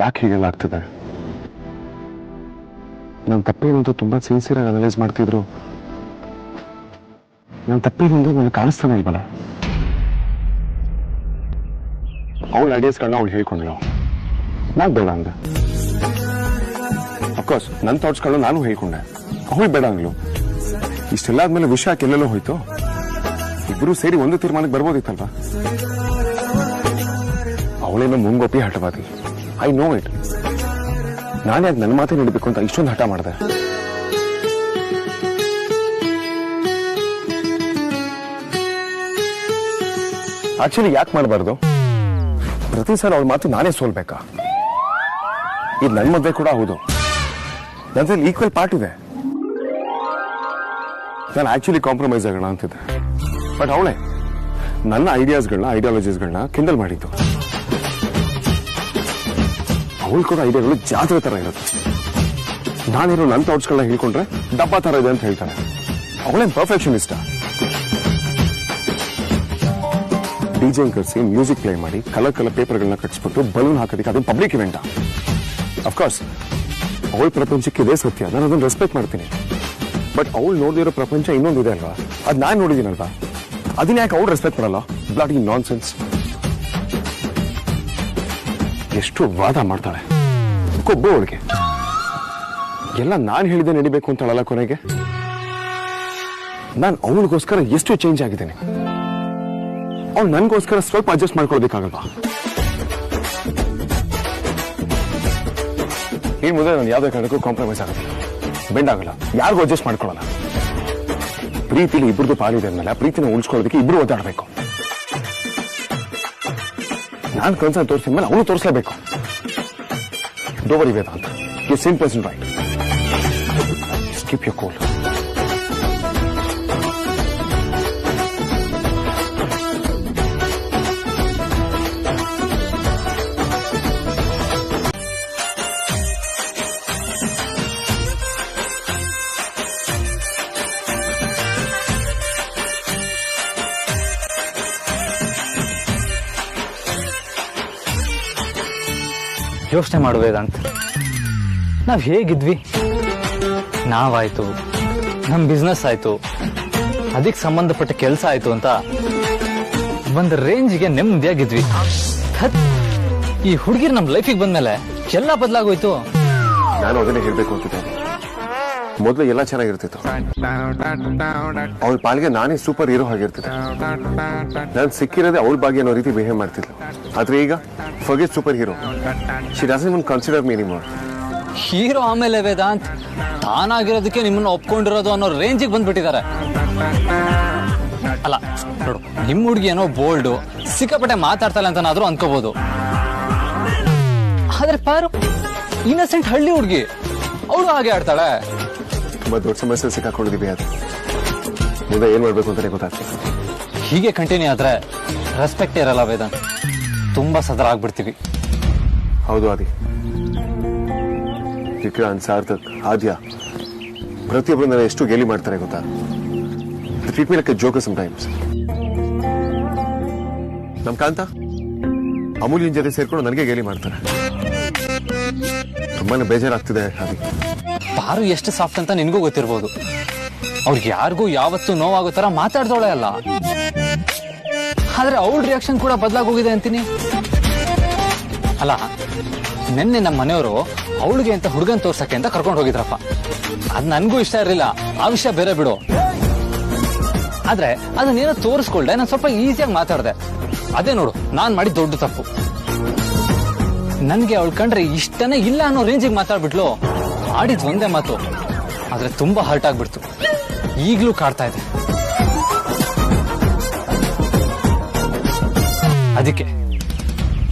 ಯಾಕೆ ಹೀಗೆಲ್ಲ ಆಗ್ತದೆ? ನನ್ನ ತಪ್ಪೇನಂತ ತುಂಬಾ ಸಿನ್ಸಿಯರ್ ಆಗಿ ಅನಲೈಸ್ ಮಾಡ್ತಿದ್ರು. ನನ್ನ ತಪ್ಪೇನಂತ ನನಗೆ ಕಾಣಿಸ್ತಾನೆ ಇಲ್ವಲ್ಲ. ಅವಳ ಐಡಿಯಾಸ್ಗಳನ್ನ ಅವಳು ಹೇಳ್ಕೊಂಡ್ಳು, ನಾನ್ ಬೇಡ ಅಂದೆ. ಅಫ್ಕೋರ್ಸ್ ನನ್ನ ಥಾಟ್ಸ್ಗಳನ್ನ ನಾನು ಹೇಳ್ಕೊಂಡೆ, ಅವಳು ಬೇಡ ಅಂದ್ಲು. ಇಷ್ಟೆಲ್ಲ ಆದ್ಮೇಲೆ ವಿಷಯ ಎಲ್ಲೆಲ್ಲೋ ಹೋಯ್ತು. ಇಬ್ರು ಸೇರಿ ಒಂದು ತೀರ್ಮಾನಕ್ಕೆ ಬರ್ಬೋದಿತ್ತಲ್ವಾ? ಅವಳೇನೋ ಮುಂಗೊಪ್ಪಿ ಹಠವಾದಿ. I know it. ನಾನೇ ಅದು ನನ್ನ ಮಾತೇ ನಡೀಬೇಕು ಅಂತ ಇಷ್ಟೊಂದು ಹಠ ಮಾಡಿದೆ. ಆಕ್ಚುಲಿ ಯಾಕೆ ಮಾಡಬಾರ್ದು? ಪ್ರತಿ ಸಲ ಅವಳ ಮಾತು ನಾನೇ ಸೋಲ್ಬೇಕಾ? ಇದು ನನ್ನ ಮದ್ವೆ ಕೂಡ ಹೌದು, ನನ್ನಲ್ಲಿ ಈಕ್ವಲ್ ಪಾರ್ಟ್ ಇದೆ. ನಾನು ಆಕ್ಚುಲಿ ಕಾಂಪ್ರಮೈಸ್ ಆಗೋಣ ಅಂತಿದ್ದೆ, ಬಟ್ ಅವಳೇ ನನ್ನ ಐಡಿಯಾಸ್ಗಳನ್ನ ಐಡಿಯಾಲಜೀಸ್ಗಳನ್ನ ಕಿಂಡಲ್ ಮಾಡಿದ್ದು. ಅವಳು ಕೂಡ ಐಡಿಯಾಗಳು ಜಾತ್ರೆ ತರ ಇರುತ್ತೆ. ನಾನೇನೋ ನನ್ನ ಥಾಟ್ಸ್ಗಳನ್ನ ಹೇಳ್ಕೊಂಡ್ರೆ ಡಬ್ಬಾ ತರ ಇದೆ ಅಂತ ಹೇಳ್ತಾನೆ. ಅವಳೇನ್ ಪರ್ಫೆಕ್ಷನಿಸ್ಟ. ಡಿಜೆ ಕರೆಸಿ ಮ್ಯೂಸಿಕ್ ಪ್ಲೇ ಮಾಡಿ ಕಲರ್ ಕಲರ್ ಪೇಪರ್ಗಳನ್ನ ಕಟ್ಸ್ಬಿಟ್ಟು ಬಲೂನ್ ಹಾಕೋದಕ್ಕೆ ಅದು ಪಬ್ಲಿಕ್ ಇವೆಂಟ್. ಅಫ್ಕೋರ್ಸ್ ಅವಳ ಪ್ರಪಂಚಕ್ಕೆ ಇದೇ ಸತ್ಯ, ನಾನು ಅದನ್ನ ರೆಸ್ಪೆಕ್ಟ್ ಮಾಡ್ತೀನಿ. ಬಟ್ ಅವಳು ನೋಡಿದಿರೋ ಪ್ರಪಂಚ ಇನ್ನೊಂದಿದೆ ಅಲ್ವಾ, ಅದ್ ನಾನ್ ನೋಡಿದೀನಲ್ವಾ, ಅದನ್ನ ಯಾಕೆ ಅವಳು ರೆಸ್ಪೆಕ್ಟ್ ಮಾಡಲ್ಲ? ಬ್ಲಡಿ ನಾನ್ ಸೆನ್ಸ್. ಎಷ್ಟು ವಾದ ಮಾಡ್ತಾಳೆ, ಕೊಬ್ಬು ಅವಳಿಗೆ. ಎಲ್ಲ ನಾನು ಹೇಳಿದೆ ನಡಿಬೇಕು ಅಂತ ಹೇಳಲ್ಲ, ಕೊನೆಗೆ ನಾನು ಅವಳಿಗೋಸ್ಕರ ಎಷ್ಟು ಚೇಂಜ್ ಆಗಿದ್ದೇನೆ. ಅವ್ಳು ನನ್ಗೋಸ್ಕರ ಸ್ವಲ್ಪ ಅಡ್ಜಸ್ಟ್ ಮಾಡ್ಕೊಳ್ಬೇಕಾಗಲ್ವಾ? ಈ ಮುಂದೆ ನಾನು ಯಾವ್ದೇ ಕಾರಣಕ್ಕೂ ಕಾಂಪ್ರಮೈಸ್ ಆಗೋದಿಲ್ಲ, ಬೆಂಡ್ ಆಗಲ್ಲ, ಯಾರಿಗೂ ಅಡ್ಜಸ್ಟ್ ಮಾಡ್ಕೊಳ್ಳಲ್ಲ. ಪ್ರೀತಿಲಿ ಇಬ್ರದ್ದು ಪಾಲಿದೆ ಅಂದಮೇಲೆ ಆ ಪ್ರೀತಿನ ಉಳಿಸ್ಕೊಳ್ಳೋದಕ್ಕೆ ಇಬ್ರು ಒದ್ದಾಡಬೇಕು. ನಾನು ಕನ್ಸರ್ನ್ ತೋರಿಸಿದ ಮೇಲೆ ಅವನು ತೋರಿಸಲೇಬೇಕು. Don't worry Vedant, you same person right. Keep your cool. ಯೋಚನೆ ಮಾಡುವೇದಂತ ನಾವ್ ಹೇಗಿದ್ವಿ, ನಾವಾಯ್ತು, ನಮ್ ಬಿಸ್ನೆಸ್ ಆಯ್ತು, ಅದಕ್ಕೆ ಸಂಬಂಧಪಟ್ಟ ಕೆಲಸ ಆಯ್ತು ಅಂತ ಒಂದ್ ರೇಂಜ್ಗೆ ನೆಮ್ಮದಿಯಾಗಿದ್ವಿ. ಈ ಹುಡುಗಿರ್ ನಮ್ ಲೈಫಿಗೆ ಬಂದ್ಮೇಲೆ ಎಲ್ಲ ಬದಲಾಗೋಯ್ತು. ನಾನು ಅದನ್ನೇ ಹೇಳ್ಬೇಕು ಅಂತಿದ್ದೇನೆ. ಮೊದಲು ಎಲ್ಲ ಚೆನ್ನಾಗಿರ್ತಿತ್ತು, ಅವಳ ಪಾಲ್ಗೆ ನಾನೇ ಸೂಪರ್ ಹೀರೋ ಆಗಿರ್ತಿದ್ದೆ. ನಾನು ಸಿಕ್ಕಿರೋದೇ ಅವಳ ಬಗ್ಗೆ ಅನ್ನೋ ರೀತಿ ಬಿಹೇವ್ ಮಾಡ್ತಿದ್ಲು. ಆದ್ರೆ ಈಗ forget super hero, she doesn't even consider me anymore. Hero ಆಮೇಲೆ ವೇದಾಂತ್ ತಾನಾಗಿರೋದಕ್ಕೆ ನಿಮ್ಮನ್ನ ಒಪ್ಕೊಂಡಿರೋದು ಅನ್ನೋ ರೇಂಜಿಗೆ ಬಂದ್ಬಿಟ್ಟಿದ್ದಾರೆ. ಅಲ್ಲ ನೋಡು, ನಿಮ್ ಹುಡುಗಿ ಏನೋ ಬೋಲ್ಡು, ಸಿಕ್ಕಾಪಟ್ಟೆ ಮಾತಾಡ್ತಾಳೆ ಅಂತನಾದ್ರೂ ಅನ್ಕೋಬಹುದು. ಆದ್ರೆ ಪಾರು ಇನ್ನಸೆಂಟ್ ಹಳ್ಳಿ ಹುಡುಗಿ, ಅವಳು ಹಾಗೆ ಆಡ್ತಾಳೆ. ತುಂಬಾ ದೊಡ್ಡ ಸಮಸ್ಯೆ ಸಿಕ್ಕಾಕೊಂಡಿದೀವಿ. ಅದು ಮುಂದೆ ಏನ್ ಮಾಡ್ಬೇಕು ಅಂತಾನೆ ಗೊತ್ತಾಗ್ತದೆ. ಹೀಗೆ ಕಂಟಿನ್ಯೂ ಆದ್ರೆ ರೆಸ್ಪೆಕ್ಟ್ ಇರಲ್ಲ ವೇದಾಂತ್, ತುಂಬಾ ಸದರ ಆಗ್ಬಿಡ್ತೀವಿ. ಹೌದು ಆದಿ, ವಿಕ್ರಾಂತ್, ಸಾರ್ಥಕ್, ಆದ್ಯ ಪ್ರತಿಯೊಬ್ಬರನ್ನ ಎಷ್ಟು ಗೇಲಿ ಮಾಡ್ತಾರೆ ಗೊತ್ತಾ. Treat me like A joker sometimes. ನಮ್ ಕಾಂತ ಅಮೂಲ್ಯನ್ ಜೊತೆ ಸೇರ್ಕೊಂಡು ನನಗೆ ಗೇಲಿ ಮಾಡ್ತಾರೆ. ತುಂಬಾನೇ ಬೇಜಾರಾಗ್ತಿದೆ ಆದಿ. ಪಾರು ಎಷ್ಟು ಸಾಫ್ಟ್ ಅಂತ ನಿನ್ಗೂ ಗೊತ್ತಿರ್ಬೋದು. ಅವ್ರಿಗೆ ಯಾರಿಗೂ ಯಾವತ್ತೂ ನೋವಾಗೋ ತರ ಮಾತಾಡ್ದೋಳೆ ಅಲ್ಲ. ಆದ್ರೆ ಅವಳ ರಿಯಾಕ್ಷನ್ ಕೂಡ ಬದಲಾಗೋಗಿದೆ ಅಂತೀನಿ. ಅಲ್ಲ, ನಿನ್ನೆ ನಮ್ಮ ಮನೆಯವರು ಅವಳಿಗೆ ಅಂತ ಹುಡುಗನ್ ತೋರ್ಸಕ್ಕೆ ಅಂತ ಕರ್ಕೊಂಡು ಹೋಗಿದ್ರಪ್ಪ. ಅದ್ ನನ್ಗೂ ಇಷ್ಟ ಇರಲಿಲ್ಲ, ಆ ವಿಷಯ ಬೇರೆ ಬಿಡು. ಆದ್ರೆ ಅದನ್ನೇನೋ ತೋರಿಸ್ಕೊಳ್ದೆ ನಾನು ಸ್ವಲ್ಪ ಈಸಿಯಾಗಿ ಮಾತಾಡ್ದೆ. ಅದೇ ನೋಡು, ನಾನ್ ಮಾಡಿದ ದೊಡ್ಡ ತಪ್ಪು. ನನ್ಗೆ ಅವಳು ಕಂಡ್ರೆ ಇಷ್ಟನೇ ಇಲ್ಲ ಅನ್ನೋ ರೇಂಜಿಗೆ ಮಾತಾಡ್ಬಿಟ್ಲು. ಆಡಿದ್ ಒಂದೇ ಮಾತು, ಆದ್ರೆ ತುಂಬಾ ಹರ್ಟ್ ಆಗ್ಬಿಡ್ತು. ಈಗ್ಲೂ ಕಾಡ್ತಾ ಇದೆ. ಅದಕ್ಕೆ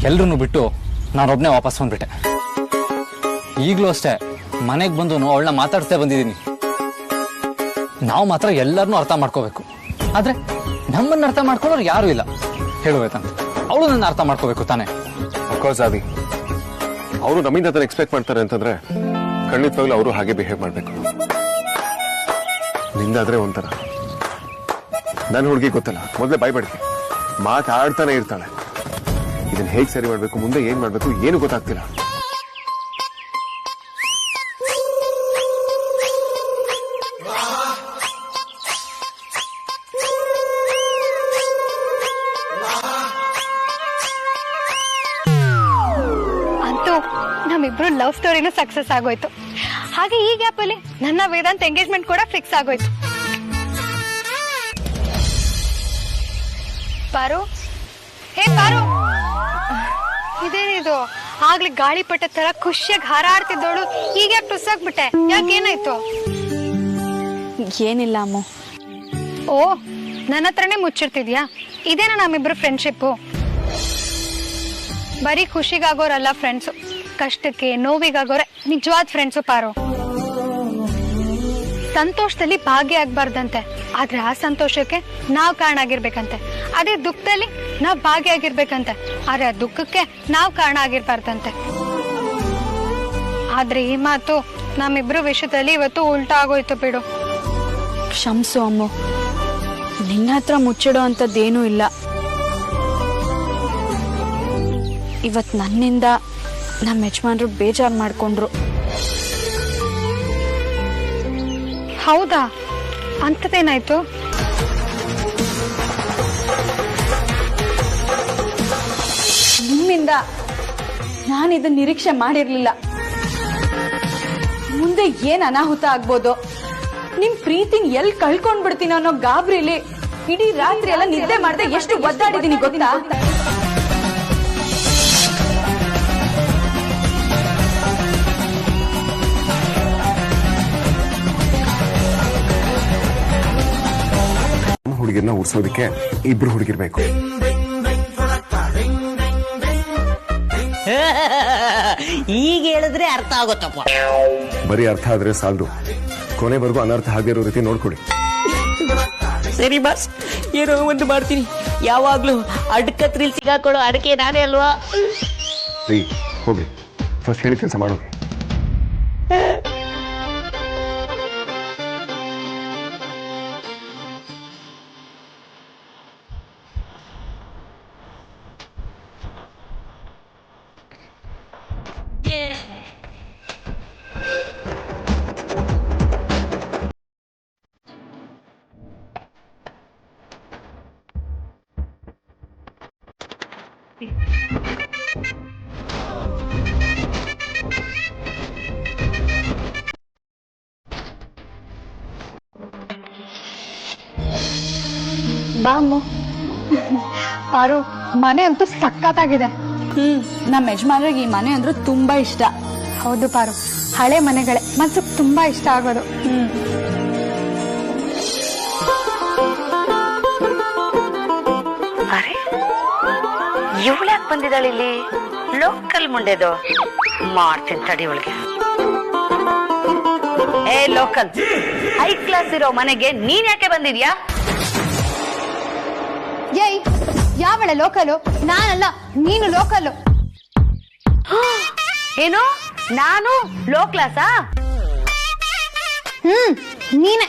ಎಲ್ರನ್ನೂ ಬಿಟ್ಟು ನಾನೊಬ್ನೇ ವಾಪಸ್ ಬಂದ್ಬಿಟ್ಟೆ. ಈಗ್ಲೂ ಅಷ್ಟೇ ಮನೆಗ್ ಬಂದು ಅವಳನ್ನ ಮಾತಾಡ್ತಾ ಬಂದಿದ್ದೀನಿ. ನಾವು ಮಾತ್ರ ಎಲ್ಲರನ್ನೂ ಅರ್ಥ ಮಾಡ್ಕೋಬೇಕು. ಆದ್ರೆ ನಮ್ಮನ್ನ ಅರ್ಥ ಮಾಡ್ಕೊಳ್ಳೋರು ಯಾರು ಇಲ್ಲ. ಹೇಳುವೇತಂತ ಅವಳು ನನ್ನ ಅರ್ಥ ಮಾಡ್ಕೋಬೇಕು ತಾನೆ. ಅಫ್ಕೋರ್ಸ್ ಆದಿ, ಅವರು ನಮ್ಮಿಂದ ಅದನ್ನ ಎಕ್ಸ್ಪೆಕ್ಟ್ ಮಾಡ್ತಾರೆ ಅಂತಂದ್ರೆ ಖಂಡಿತವಾಗ್ಲೂ ಅವರು ಹಾಗೆ ಬಿಹೇವ್ ಮಾಡ್ಬೇಕು. ನಿಂದಾದ್ರೆ ಒಂಥರ. ನನ್ನ ಹುಡುಗಿ ಗೊತ್ತಲ್ಲ, ಮೊದಲೇ ಬಾಯ್ಬಡಿಕೆ ಮಾತಾಡ್ತಾನೆ ಇರ್ತಾಳೆ. ಇದನ್ನ ಹೇಗ್ ಸರಿ ಮಾಡ್ಬೇಕು, ಮುಂದೆ ಏನ್ ಮಾಡ್ಬೇಕು ಏನು ಗೊತ್ತಾಗ್ತಿಲ್ಲ. ಅಂತೂ ನಮ್ಮಿಬ್ರು ಲವ್ ಸ್ಟೋರಿನೂ ಸಕ್ಸಸ್ ಆಗೋಯ್ತು. ಹಾಗೆ ಈ ಗ್ಯಾಪ್ ಅಲ್ಲಿ ನನ್ನ ವೇದಾಂತ್ ಎಂಗೇಜ್ಮೆಂಟ್ ಕೂಡ ಫಿಕ್ಸ್ ಆಗೋಯ್ತು. ಪಾರು, ಹೇ ಪಾರು, ಇದೇನಿದು? ಆಗ್ಲಿ ಗಾಳಿಪಟ ತರ ಖುಷಿಯಾಗಿ ಹಾರಾಡ್ತಿದ್ದೋಳು ಈಗ ಯಾಕೆ ಟುಸ್ಸಾಗ್ಬಿಟ್ಟೆ? ಯಾಕೇನಾಯ್ತು? ಏನಿಲ್ಲ ಅಮ್ಮ. ಓ, ನನ್ನ ಹತ್ರನೇ ಮುಚ್ಚಿರ್ತಿದ್ಯಾ? ಇದೇನಾ ನಮ್ಮಿಬ್ರು ಫ್ರೆಂಡ್ಶಿಪ್ಪು? ಬರೀ ಖುಷಿಗಾಗೋರಲ್ಲ ಫ್ರೆಂಡ್ಸು, ಕಷ್ಟಕ್ಕೆ ನೋವಿಗಾಗೋರೆ ನಿಜವಾದ ಫ್ರೆಂಡ್ಸು ಪಾರು. ಸಂತೋಷದಲ್ಲಿ ಭಾಗಿಯಾಗಬಾರ್ದಂತೆ, ಆದ್ರೆ ಆ ಸಂತೋಷಕ್ಕೆ ನಾವ್ ಕಾರಣ ಆಗಿರ್ಬೇಕಂತೆ. ಅದೇ ದುಃಖದಲ್ಲಿ ನಾವ್ ಭಾಗಿಯಾಗಿರ್ಬೇಕಂತೆ, ಆದ್ರೆ ಆ ದುಃಖಕ್ಕೆ ನಾವ್ ಕಾರಣ ಆಗಿರ್ಬಾರ್ದಂತೆ. ಆದ್ರೆ ಈ ಮಾತು ನಮ್ಮಿಬ್ರು ವಿಷಯದಲ್ಲಿ ಇವತ್ತು ಉಲ್ಟಾ ಆಗೋಯ್ತು ಬಿಡು. ಕ್ಷಮ್ಸು ಅಮ್ಮ, ನಿನ್ನ ಹತ್ರ ಮುಚ್ಚಿಡೋ ಅಂತದ್ದೇನೂ ಇಲ್ಲ. ಇವತ್ ನನ್ನಿಂದ ನಮ್ಮ ಯಜಮಾನ್ರು ಬೇಜಾರು ಮಾಡ್ಕೊಂಡ್ರು. ಹೌದಾ? ಅಂಥದ್ದೇನಾಯ್ತು? ನಿಮ್ಮಿಂದ ನಾನು ಇದನ್ನ ನಿರೀಕ್ಷೆ ಮಾಡಿರ್ಲಿಲ್ಲ. ಮುಂದೆ ಏನ್ ಅನಾಹುತ ಆಗ್ಬೋದು, ನಿಮ್ ಪ್ರೀತಿನ ಎಲ್ಲಿ ಕಳ್ಕೊಂಡ್ಬಿಡ್ತೀನೋ ಅನ್ನೋ ಗಾಬರಿಲಿ ಇಡೀ ರಾತ್ರಿ ಎಲ್ಲ ನಿದ್ದೆ ಮಾಡದೆ ಎಷ್ಟು ಒದ್ದಾಡಿದೀನಿ ಗೊತ್ತಾ? ಹುಡುಗಿರ್ನ ಉಡ್ಸೋದಕ್ಕೆ ಇಬ್ರು ಹುಡುಗಿರ್ಬೇಕು. ಈಗ ಹೇಳಿದ್ರೆ ಅರ್ಥ ಆಗುತ್ತಪ್ಪ. ಬರೀ ಅರ್ಥ ಆದ್ರೆ ಸಾಲದು, ಕೊನೆವರೆಗೂ ಅನರ್ಥ ಆಗಿರೋ ರೀತಿ ನೋಡ್ಕೊಳ್ಳಿ. ಸರಿ ಬಾಸ್, ಏನೋ ಒಂದು ಮಾಡ್ತೀನಿ. ಯಾವಾಗ್ಲೂ ಅಡ್ಕತ್ರಿಲ್ ಸಿಗಾಕೊಳ್ಳೋ ಅಡಕೆ ನಾನೇ ಅಲ್ವಾ? ಹೋಗ್ಲಿ, ಫಸ್ಟ್ ಹೇಳಿ ಕೆಲಸ ಮಾಡೋದು. ಬಾಮು ಪಾರು, ಮನೆ ಅಂತೂ ಸಖತ್ತಾಗಿದೆ. ನಮ್ಮ ಯಜಮಾನ್ರಿಗೆ ಈ ಮನೆ ಅಂದ್ರೆ ತುಂಬಾ ಇಷ್ಟ. ಹೌದು ಪಾರು, ಹಳೆ ಮನೆಗಳೇ ಮನ್ಸಿಗೆ ತುಂಬಾ ಇಷ್ಟ ಆಗೋದು. ಇವಳ್ಯಾಕೆ ಬಂದಿದ್ದಾಳೆ ಇಲ್ಲಿ? ಲೋಕಲ್ ಮುಂಡೆದು ಮಾಡ್ತೀನಿ ತಡಿ ಅವಳಿಗೆ. ಏ ಲೋಕಲ್, ಹೈ ಕ್ಲಾಸ್ ಇರೋ ಮನೆಗೆ ನೀನ್ ಯಾಕೆ ಬಂದಿದ್ಯಾ? ಏಯ್, ಯಾವಳೆ ಲೋಕಲು? ನಾನಲ್ಲ, ನೀನು ಲೋಕಲ್ಲು. ಏನು, ನಾನು ಲೋ ಕ್ಲಾಸಾ? ನೀನೆ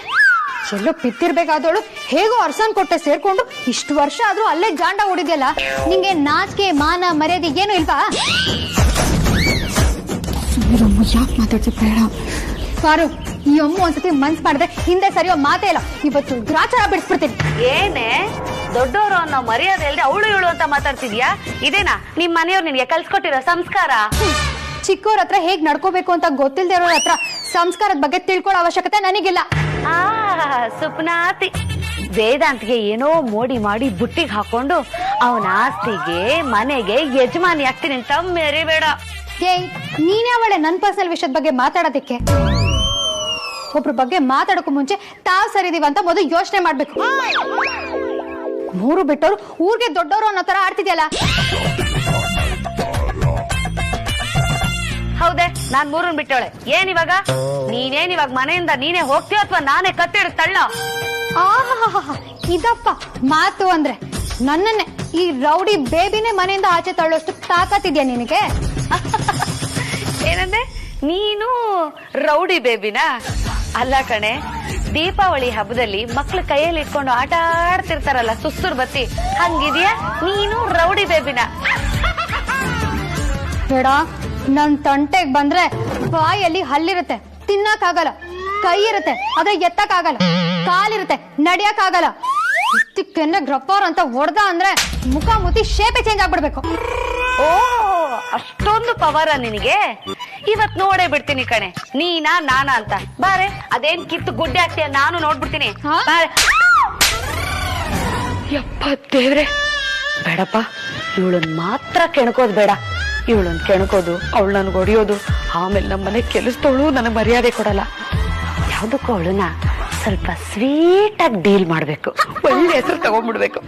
ಎಲ್ಲೋ ಪಿತ್ತಿರ್ಬೇಕಾದವಳು ಹೇಗೋ ಅರ್ಸನ್ ಕೊಟ್ಟೆ ಸೇರ್ಕೊಂಡು ಇಷ್ಟು ವರ್ಷ ಆದ್ರೂ ಅಲ್ಲೇ ಜಾಂಡ ಹೊಡಿದ್ಯಲ್ಲ. ನಿಂಗೆ ನಾಚಿಕೆ ಮಾನ ಮರ್ಯಾದೆ ಏನು ಇಲ್ವಾ? ಯಾಕೆ ಮಾತಾಡ್ತಿ? ಬೇಡ ಪಾರು, ಈ ಅಮ್ಮ ಒಂದ್ಸತಿ ಮನ್ಸ್ ಮಾಡಿದ್ರೆ ಹಿಂದೆ ಸರಿಯೋ ಮಾತೇ ಇಲ್ಲ. ಇವತ್ತು ಗ್ರಾಚಾರ ಬಿಡಿಸ್ಬಿಡ್ತೀನಿ. ಏನೇ ದೊಡ್ಡವರು ಅನ್ನೋ ಮರ್ಯಾದೆ ಇಲ್ದೆ ಅವಳು ಇವಳು ಅಂತ ಮಾತಾಡ್ತಿದ್ಯಾ? ಇದೇನಾ ನಿಮ್ ಮನೆಯವ್ರು ನಿನ್ಗೆ ಕಲ್ಸ್ಕೊಟ್ಟಿರೋ ಸಂಸ್ಕಾರ? ಚಿಕ್ಕವ್ರ ಹತ್ರ ಹೇಗ್ ನಡ್ಕೋಬೇಕು ಅಂತ ಗೊತ್ತಿಲ್ದೇ ಇರೋರ ಹತ್ರ ಸಂಸ್ಕಾರದ ಬಗ್ಗೆ ತಿಳ್ಕೊಳ್ಳೋ ಅವಶ್ಯಕತೆ ನನಗಿಲ್ಲ. ಸುಪ್ನಾತಿ, ವೇದಾಂತ್ಗೆ ಏನೋ ಮೋಡಿ ಮಾಡಿ ಬುಟ್ಟಿಗೆ ಹಾಕೊಂಡು ಅವನ ಆಸ್ತಿಗೆ ಮನೆಗೆ ಯಜಮಾನಿ ಆಗ್ತೀನಿ ಅಂತ ಮೆರಿಬೇಡ. ಏಯ್, ನೀನೇ ಅವಳೆ ನನ್ ಪರ್ಸನಲ್ ವಿಷಯದ ಬಗ್ಗೆ ಮಾತಾಡೋದಿಕ್ಕೆ? ಒಬ್ರ ಬಗ್ಗೆ ಮಾತಾಡೋಕು ಮುಂಚೆ ತಾವ್ ಸರಿದೀವ ಅಂತ ಮೊದಲು ಯೋಚನೆ ಮಾಡ್ಬೇಕು. ಮೂರು ಬಿಟ್ಟವ್ರು ಊರ್ಗೆ ದೊಡ್ಡವರು ಅನ್ನೋ ತರ ಆಡ್ತಿದ್ಯಲ್ಲ. ಹೌದೇ, ನಾನ್ ಮೂರನ್ ಬಿಟ್ಟವಳೆ. ಏನಿವಾಗ ನೀನೇನಿವಾಗ ಮನೆಯಿಂದ ನೀನೇ ಹೋಗ್ತೀಯ ಅಥವಾ ನಾನೇ ಕತ್ತಿಡು ತಳ್ಳ? ಇದಪ್ಪ ಮಾತು ಅಂದ್ರೆ. ನನ್ನನ್ನೇ ಈ ರೌಡಿ ಬೇಬಿನೇ ಮನೆಯಿಂದ ಆಚೆ ತಳ್ಳೋಷ್ಟು ತಾಕತ್ತಿದ್ಯಾ ನಿನಗೆ? ಏನಂದ್ರೆ ನೀನು ರೌಡಿ ಬೇಬಿನಾ? ಅಲ್ಲ ಕಣೆ, ದೀಪಾವಳಿ ಹಬ್ಬದಲ್ಲಿ ಮಕ್ಳು ಕೈಯಲ್ಲಿ ಇಟ್ಕೊಂಡು ಆಟ ಆಡ್ತಿರ್ತಾರಲ್ಲ ಸುಸ್ತೂರ್ ಬತ್ತಿ, ಹಂಗಿದ್ಯಾ ನೀನು ರೌಡಿ ಬೇಬಿನ? ಬೇಡ, ನನ್ ತಂಟೆಗ್ ಬಂದ್ರೆ ಬಾಯಲ್ಲಿ ಹಲ್ಲಿರುತ್ತೆ, ತಿನ್ನಕ್ಕಾಗಲ್ಲ. ಕೈ ಇರುತ್ತೆ, ಆದ್ರೆ ಎತ್ತಕ್ಕಾಗಲ್ಲ. ಕಾಲಿರುತ್ತೆ, ನಡಿಯಕ್ಕಾಗಲ್ಲ. ಕೆನ್ನೆ ಗ್ರಪ್ಪರ್ ಅಂತ ಹೊಡ್ದ ಅಂದ್ರೆ ಮುಖ ಮುತಿ ಶೇಪೆ ಚೇಂಜ್ ಆಗ್ಬಿಡ್ಬೇಕು. ಓ, ಅಷ್ಟೊಂದು ಪವರ ನಿನಗೆ? ಇವತ್ ನೋಡೇ ಬಿಡ್ತೀನಿ ಕಣೆ, ನೀನಾ ನಾನಾ ಅಂತ. ಬಾರೆ, ಅದೇನ್ ಕಿತ್ತು ಗುಡ್ಡೆ ಆಗ್ತೀಯ, ನಾನು ನೋಡ್ಬಿಡ್ತೀನಿ. ಯಪ್ಪ ದೇವ್ರೆ, ಬೇಡಪ್ಪ, ಇವಳನ್ ಮಾತ್ರ ಕೆಣಕೋದ್ ಬೇಡ. ಇವಳನ್ ಕೆಣಕೋದು, ಅವಳು ನನ್ಗೆ ಹೊಡಿಯೋದು, ಆಮೇಲೆ ನಮ್ಮನೆ ಕೆಲಸದವಳು ನನಗೆ ಮರ್ಯಾದೆ ಕೊಡಲ್ಲ. ಯಾವ್ದಕ್ಕೂ ಅವಳನ್ನ ಸ್ವಲ್ಪ ಸ್ವೀಟ್ ಆಗಿ ಡೀಲ್ ಮಾಡ್ಬೇಕು, ಒಳ್ಳೆ ಹೆಸರು ತಗೊಂಡ್ಬಿಡ್ಬೇಕು.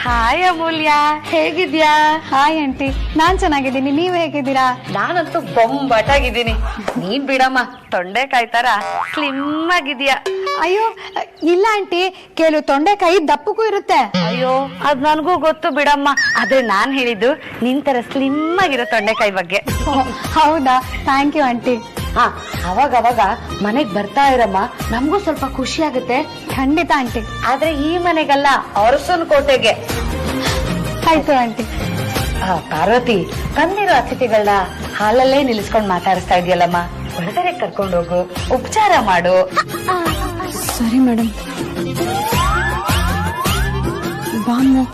ಹಾಯ್ ಅಮೂಲ್ಯ, ಹೇಗಿದ್ಯಾ? ಹಾಯ್ ಆಂಟಿ, ನಾನ್ ಚೆನ್ನಾಗಿದ್ದೀನಿ, ನೀವ್ ಹೇಗಿದ್ದೀರಾ? ನಾನಂತೂ ಬೊಂಬಾಟಾಗಿದ್ದೀನಿ. ನೀನ್ ಬಿಡಮ್ಮ, ತೊಂಡೆಕಾಯಿ ತರ ಸ್ಲಿಮ್ ಆಗಿದ್ಯಾ. ಅಯ್ಯೋ ಇಲ್ಲ ಆಂಟಿ, ಕೆಲವು ತೊಂಡೆಕಾಯಿ ದಪ್ಪಕ್ಕೂ ಇರುತ್ತೆ. ಅಯ್ಯೋ, ಅದ್ ನನ್ಗೂ ಗೊತ್ತು ಬಿಡಮ್ಮ. ಆದ್ರೆ ನಾನ್ ಹೇಳಿದ್ದು ನಿನ್ ತರ ಸ್ಲಿಮ್ ಆಗಿರೋ ತೊಂಡೆಕಾಯಿ ಬಗ್ಗೆ. ಹೌದಾ? Thank you aunty. ಅವಾಗ ಮನೆಗ್ ಬರ್ತಾ ಇರಮ್ಮ, ನಮಗೂ ಸ್ವಲ್ಪ ಖುಷಿ ಆಗುತ್ತೆ. ಖಂಡಿತ ಆಂಟಿ. ಆದ್ರೆ ಈ ಮನೆಗಲ್ಲ, ಅರಸನ್ ಕೋಟೆಗೆ. ಆಯ್ತು ಆಂಟಿ. ಪಾರ್ವತಿ, ಬಂದಿರೋ ಅತಿಥಿಗಳನ್ನ ಹಾಲಲ್ಲೇ ನಿಲ್ಲಿಸ್ಕೊಂಡ್ ಮಾತಾಡಿಸ್ತಾ ಇದೆಯಲ್ಲಮ್ಮ, ಒಳಗಡೆ ಕರ್ಕೊಂಡೋಗು, ಉಪಚಾರ ಮಾಡು. ಸರಿ ಮೇಡಮ್. ಬಾಮು,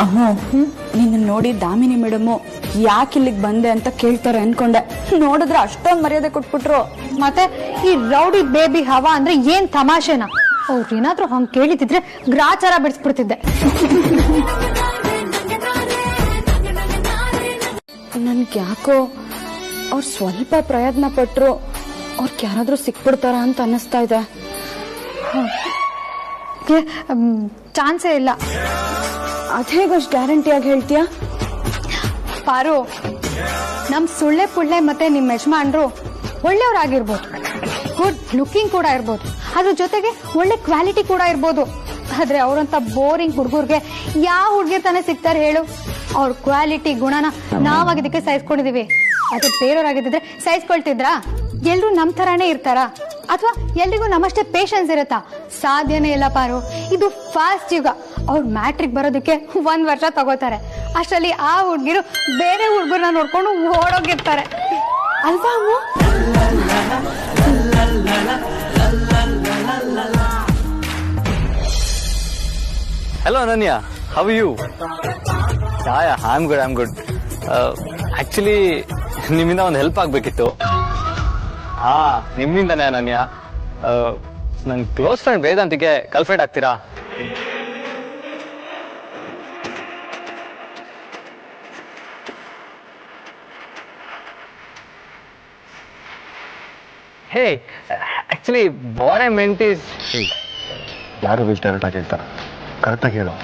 ಅಮ್ಮ, ನಿನ್ನ ನೋಡಿ ದಾಮಿನಿ ಮೇಡಮು ಯಾಕೆ ಇಲ್ಲಿಗೆ ಬಂದೆ ಅಂತ ಕೇಳ್ತಾರೆ ಅನ್ಕೊಂಡೆ. ನೋಡಿದ್ರೆ ಅಷ್ಟೊಂದು ಮರ್ಯಾದೆ ಕೊಟ್ಬಿಟ್ರು. ಮತ್ತೆ ಈ ರೌಡಿ ಬೇಬಿ ಹವಾ ಅಂದ್ರೆ ಏನ್ ತಮಾಷೆನಾ? ಅವ್ರು ಏನಾದ್ರೂ ಹಂಗ್ ಕೇಳಿದ್ರೆ ಗ್ರಾಚಾರ ಬಿಡಿಸ್ಬಿಡ್ತಿದ್ದೆ. ನನ್ಗೆ ಯಾಕೋ ಅವ್ರು ಸ್ವಲ್ಪ ಪ್ರಯತ್ನ ಪಟ್ರು ಅವ್ರಿಗೆ ಯಾರಾದ್ರೂ ಸಿಕ್ಬಿಡ್ತಾರ ಅಂತ ಅನ್ನಿಸ್ತಾ ಇದೆ. ಚಾನ್ಸೇ ಇಲ್ಲ. ಅದೇಗಷ್ಟು ಗ್ಯಾರಂಟಿಯಾಗಿ ಹೇಳ್ತೀಯಾ? ಪಾರು, ನಮ್ ಸುಳ್ಳೆ ಪುಳ್ಳೆ ಮತ್ತೆ ನಿಮ್ ಯಜಮಾನ್ರು ಒಳ್ಳೆಯವ್ರಾಗಿರ್ಬೋದು, ಗುಡ್ ಲುಕಿಂಗ್ ಕೂಡ ಇರ್ಬೋದು, ಅದ್ರ ಜೊತೆಗೆ ಒಳ್ಳೆ ಕ್ವಾಲಿಟಿ ಕೂಡ ಇರ್ಬೋದು. ಆದ್ರೆ ಅವ್ರಂತ ಬೋರಿಂಗ್ ಹುಡುಗರ್ಗೆ ಯಾವ ಹುಡುಗಿರ್ ತಾನೇ ಸಿಗ್ತಾರೆ ಹೇಳು? ಅವ್ರ ಕ್ವಾಲಿಟಿ ಗುಣನ ನಾವಾಗಿದ್ದಕ್ಕೆ ಸಹಿಸ್ಕೊಂಡಿದೀವಿ. ಅದು ಬೇರೆಯವ್ರಾಗಿದ್ದಿದ್ರೆ ಸಹಿಸ್ಕೊಳ್ತಿದ್ರಾ? ಎಲ್ರು ನಮ್ ತರಾನೇ ಇರ್ತಾರ ಅಥವಾ ಎಲ್ರಿಗೂ ನಮ್ಮಷ್ಟೇ ಪೇಷನ್ಸ್ ಇರತ್ತಾ? ಸಾಧ್ಯನೇ ಇಲ್ಲ ಪಾರು. ಇದು ಫಾಸ್ಟ್ ಯುಗ. ಅವ್ರ ಮ್ಯಾಟ್ರಿಕ್ ಬರೋದಕ್ಕೆ 1 ವರ್ಷ ತಗೋತಾರೆ. ಅಷ್ಟರಲ್ಲಿ ಆ ಹುಡ್ಗಿರು ಬೇರೆ ಹುಡ್ಗರ್ನ ನೋಡ್ಕೊಂಡು ಓಡೋಗಿರ್ತಾರೆ ಅಲ್ವಾ? Hello Ananya, how are you? Yeah, I'm good. Actually, ನಿಮ್ಮಿಂದ ಒಂದು ಹೆಲ್ಪ್ ಆಗ್ಬೇಕಿತ್ತು. ನಿಮ್ಮಿಂದಾನೆ ಅನನ್ಯ. ನನ್ನ ಕ್ಲೋಸ್ ಫ್ರೆಂಡ್ ವೇದಾಂತಿಗೆ ಗರ್ಲ್ಫ್ರೆಂಡ್ ಆಗ್ತೀರಾ? Hey, actually, what I meant is... ಯಾರು ವಿಲ್ ಡೈರೆಕ್ಟ್ ಆಗಿ ಹೇಳ್ತಾರ? ಕರೆಕ್ಟಾಗಿ ಹೇಳು.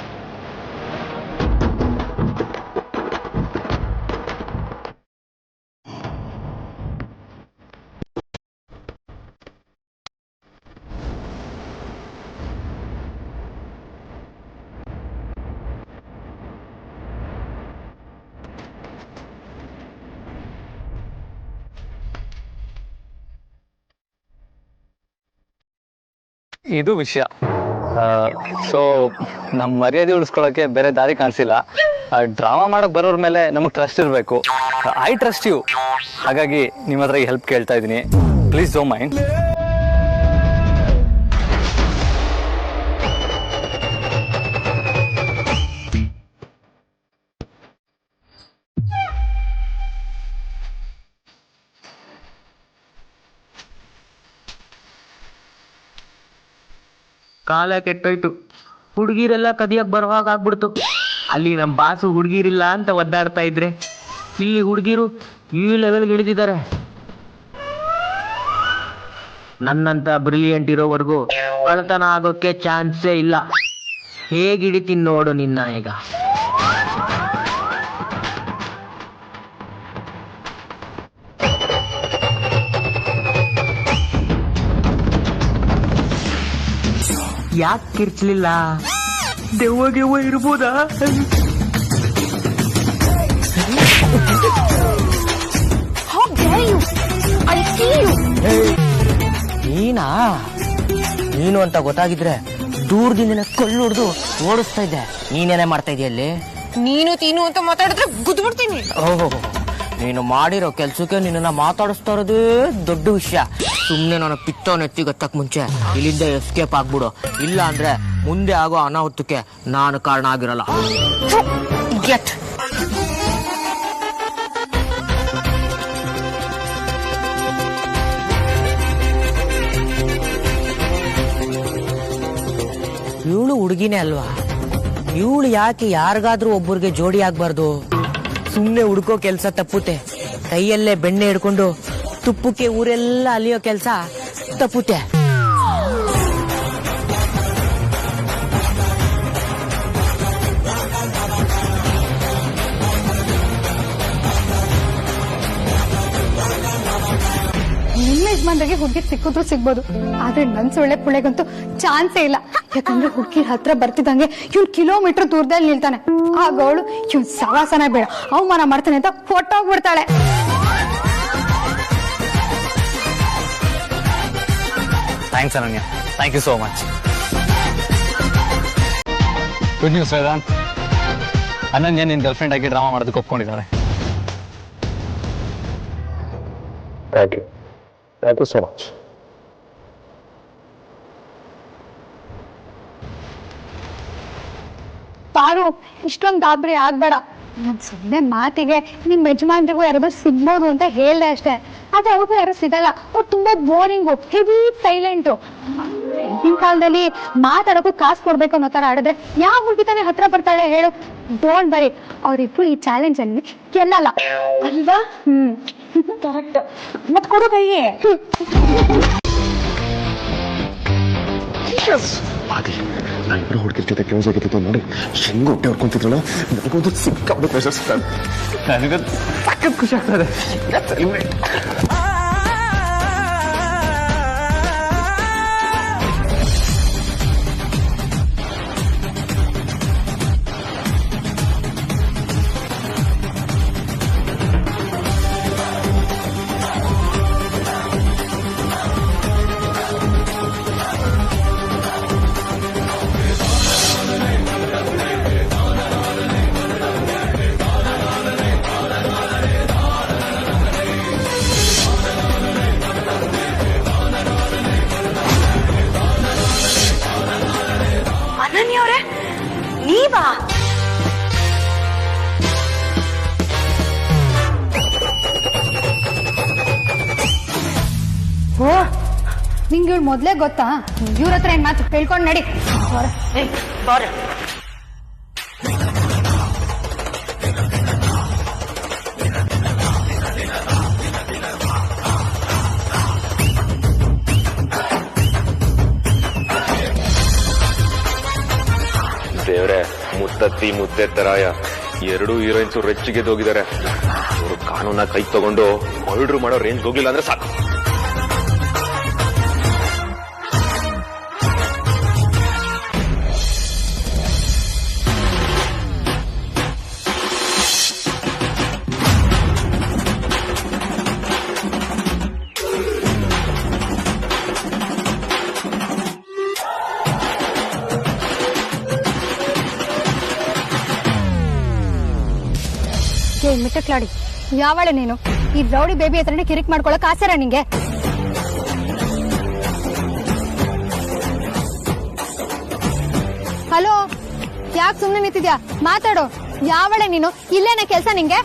ಇದು ವಿಷಯ. ಸೊ ನಮ್ಮ ಮರ್ಯಾದೆ ಉಳಿಸ್ಕೊಳ್ಳೋಕೆ ಬೇರೆ ದಾರಿ ಕಾಣಿಸಿಲ್ಲ. ಡ್ರಾಮಾ ಮಾಡಕ್ ಬರೋರ್ ಮೇಲೆ ನಮಗೆ ಟ್ರಸ್ಟ್ ಇರಬೇಕು. I trust you. ಹಾಗಾಗಿ ನಿಮ್ಮ ಹತ್ರ ಹೆಲ್ಪ್ ಕೇಳ್ತಾ ಇದ್ದೀನಿ. Please don't mind. ಕಾಲ ಕೆಟ್ಟೋಯ್ತು. ಹುಡುಗಿರೆಲ್ಲ ಕದಿಯಕ್ ಬರುವಾಗ ಆಗ್ಬಿಡ್ತು. ಅಲ್ಲಿ ನಮ್ ಬಾಸು ಹುಡುಗಿರಿಲ್ಲ ಅಂತ ಒದ್ದಾಡ್ತಾ ಇದ್ರೆ ಇಲ್ಲಿ ಹುಡುಗಿರು ಈ ಲೆವೆಲ್ಗೆ ಇಳಿದಿದ್ದಾರೆ. ನನ್ನಂತ ಬ್ರಿಲಿಯಂಟ್ ಇರೋವರೆಗೂ ಕಳ್ತನ ಆಗೋಕೆ ಚಾನ್ಸೇ ಇಲ್ಲ. ಹೇಗಿಡಿತೀನಿ ನೋಡು ನಿನ್ನ ಈಗ. ಯಾಕೆ ಕಿರ್ಚ್ಲಿಲ್ಲ? ದೆವ್ವ ಇರ್ಬೋದಾ? ನೀನು ಅಂತ ಗೊತ್ತಾಗಿದ್ರೆ ದೂರದಿಂದ ಕಲ್ಲು ಹೊಡೆದು ಓಡಿಸ್ತಾ ಇದ್ದೆ. ನೀನೇನೇ ಮಾಡ್ತಾ ಇದೆಯಲ್ಲಿ? ನೀನು ತೀನು ಅಂತ ಮಾತಾಡಿದ್ರೆ ಗುದ್ಬಿಡ್ತೀನಿ. ಓಹೋ, ನೀನು ಮಾಡಿರೋ ಕೆಲ್ಸಕ್ಕೆ ನಿನ್ನ ಮಾತಾಡಿಸ್ತಾ ಇರೋದೇ ದೊಡ್ಡ ವಿಷಯ. ಸುಮ್ನೆ ನನ್ನ ಪಿತ್ತವನ್ನ ಎತ್ತಿಗತ್ತಕ್ ಮುಂಚೆ ಇಲ್ಲಿಂದ ಎಸ್ಕೇಪ್ ಆಗ್ಬಿಡು. ಇಲ್ಲ ಅಂದ್ರೆ ಮುಂದೆ ಆಗೋ ಅನಾಹುತಕ್ಕೆ ನಾನು ಕಾರಣ ಆಗಿರಲ್ಲ. ಇವಳು ಹುಡುಗಿನೇ ಅಲ್ವಾ? ಇವಳು ಯಾಕೆ ಯಾರಿಗಾದ್ರೂ ಒಬ್ಬರಿಗೆ ಜೋಡಿ ಆಗ್ಬಾರ್ದು? ಸುಮ್ನೆ ಹುಡ್ಕೋ ಕೆಲ್ಸ ತಪ್ಪುತ್ತೆ. ಕೈಯಲ್ಲೇ ಬೆಣ್ಣೆ ಹಿಡ್ಕೊಂಡು ತುಪ್ಪಕ್ಕೆ ಊರೆಲ್ಲ ಅಲಿಯೋ ಕೆಲ್ಸ ತಪ್ಪುತ್ತೆ. ನಿಮ್ಮ ಯಜಮಾನ್ರಿಗೆ ಹುಡುಗಿ ಸಿಕ್ಕಿದ್ರು ಸಿಗ್ಬೋದು, ಆದ್ರೆ ನನ್ ಸೊಳ್ಳೆ ಪುಳ್ಳೆಗಂತೂ ಚಾನ್ಸೇ ಇಲ್ಲ. ಯಾಕಂದ್ರೆ ಹುಡುಗಿ ಹತ್ರ ಬರ್ತಿದ್ದಂಗೆ ಇವ್ನು ಕಿಲೋಮೀಟರ್ ದೂರದಲ್ಲಿ ನಿಲ್ತಾನೆ. ಆಗ ಅವಳು ಇವ್ನ್ ಸವಾಸನ ಬೇಡ, ಅವಮಾನ ಮಾಡ್ತಾನೆ ಅಂತ ಹೊಟ್ಟೋಗ್ಬಿಡ್ತಾಳೆ. Thanks Ananya, thank you so much. Good news Vedant. Ananya ನಿನ್ನ ಗರ್ಲ್ಫ್ರೆಂಡ್ ಆಗಿ ಡ್ರಾಮಾ ಮಾಡೋದಕ್ಕೆ ಒಪ್ಕೊಂಡಿದ್ದಾಳೆ. Thank you so much. Paru, ಇಷ್ಟೊಂದು ಗಾಬರಿ ಆಗ್ಬೇಡ. ನನ್ ಸುಮ್ಮನೆ ಮಾತಿಗೆ ನಿಮ್ ಯಜಮಾನ್ರಿಗೂ ಯಾರಾದ್ರೂ ಸಿಗ್ಬೋದು ಅಂತ ಹೇಳ್ದೆ ಅಷ್ಟೇ. ಆದ್ರೆ ಅವ್ರಿಗೂ ಯಾರು ಸಿಗಲ್ಲ. ಅವ್ರು ತುಂಬಾ ಬೋರಿಂಗು, ಹೆವಿ ಸೈಲೆಂಟು. ಈಗಿನ ಕಾಲದಲ್ಲಿ ಮಾತಾಡೋಕು ಕಾಸು ಕೊಡ್ಬೇಕು ಅನ್ನೋ ತರ ಆಡಿದ್ರೆ ಯಾವ ಹುಡುಗಿ ತಾನೇ ಹತ್ರ ಬರ್ತಾಳೆ ಹೇಳು? ಡೋಂಟ್ ಬರಿ, ಅವ್ರಿಬ್ರು ಈ ಚಾಲೆಂಜ್ ಅಲ್ಲಿ ಗೆಲ್ಲಲ್ಲ ಅಲ್ವಾ? ಕರೆಕ್ಟ್. ಮತ್ ಕೊಡು ಕೈಗೆ. ಆದಿ ನಾ ಇಬ್ಬರು ಹುಡುಗಿರ್ ಜೊತೆ ಕ್ಲೋಸ್ ಆಗಿದ್ದು ನೋಡಿ ಹೆಂಗ್ ಹೊಟ್ಟೆ ಹೊಡ್ಕೊಂತಿದ್ರಲ್ಲ, ನನಗೊಂದು ಸಿಕ್ಕಾಪಟ್ಟೆ ಪ್ರೆಷರ್ ಸಿಗ್ತದೆ. ನನಗದು ಸಖತ್ ಖುಷಿ ಆಗ್ತದೆ. ಅನನ್ಯವ್ರೆ, ನೀವಾ? ಓ, ನಿಂಗೆ ಇವ್ಳು ಮೊದ್ಲೇ ಗೊತ್ತಾ? ಇವ್ರ ಹತ್ರ ಏನ್ ಮಾತು ಹೇಳ್ಕೊಂಡ್ ನಡಿ. ದೇವ್ರೆ, ಮುತ್ತತ್ತಿ ಮುದ್ದೆ ತರಾಯ ಎರಡು ಹೀರೋಯಿನ್ಸ್ ರೆಚ್ಚಿಗೆ ಹೋಗಿದ್ದಾರೆ. ಅವರು ಕಾನೂನ ಕೈ ತಗೊಂಡು ಮರ್ಡರ್ ಮಾಡೋ ರೇಂಜ್ ಹೋಗ್ಲಿಲ್ಲ ಅಂದ್ರೆ ಸಾಕು. ಮಿಟ್ಟಕ್ಲಾಡಿ, ಯಾವಳೆ ನೀನು? ಈ ರೌಡಿ ಬೇಬಿ ಹತ್ರನೇ ಕಿರಿಕ್ ಮಾಡ್ಕೊಳಕ್ ಆಸೆರ ನಿಂಗೆ? ಹಲೋ, ಯಾಕೆ ಸುಮ್ನೆ ನಿಂತಿದ್ಯಾ? ಮಾತಾಡೋ. ಯಾವಳೆ ನೀನು? ಇಲ್ಲೇನ ಕೆಲ್ಸ ನಿಂಗೆ?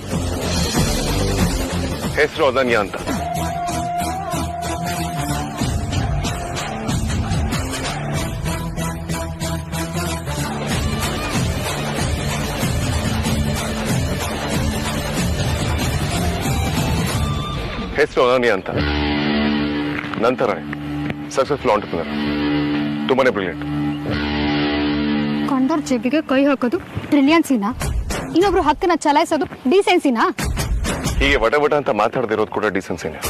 ಹೆಸರು ಅನನ್ಯ ಅಂತ. ಹೆಸರು ಅನನ್ಯ ಅಂತ. ನಂತರ ಸಕ್ಸಸ್ಫುಲ್ ಆಂಟರ್ಪ್ರಿನರ್, ತುಂಬಾನೇ ಬ್ರಿಲಿಯಂಟ್. ಕಂಡೋರ್ ಜೇಬಿಗೆ ಕೈ ಹಾಕೋದು ಬ್ರಿಲಿಯನ್ಸಿನಾ? ಇನ್ನೊಬ್ರು ಹಕ್ಕನ್ನ ಚಲಾಯಿಸೋದು ಡೀಸೆನ್ಸಿನಾ? ಹೀಗೆ ವಟ ಅಂತ ಮಾತಾಡದಿರೋದು ಕೂಡ ಡೀಸೆನ್ಸಿನೇ.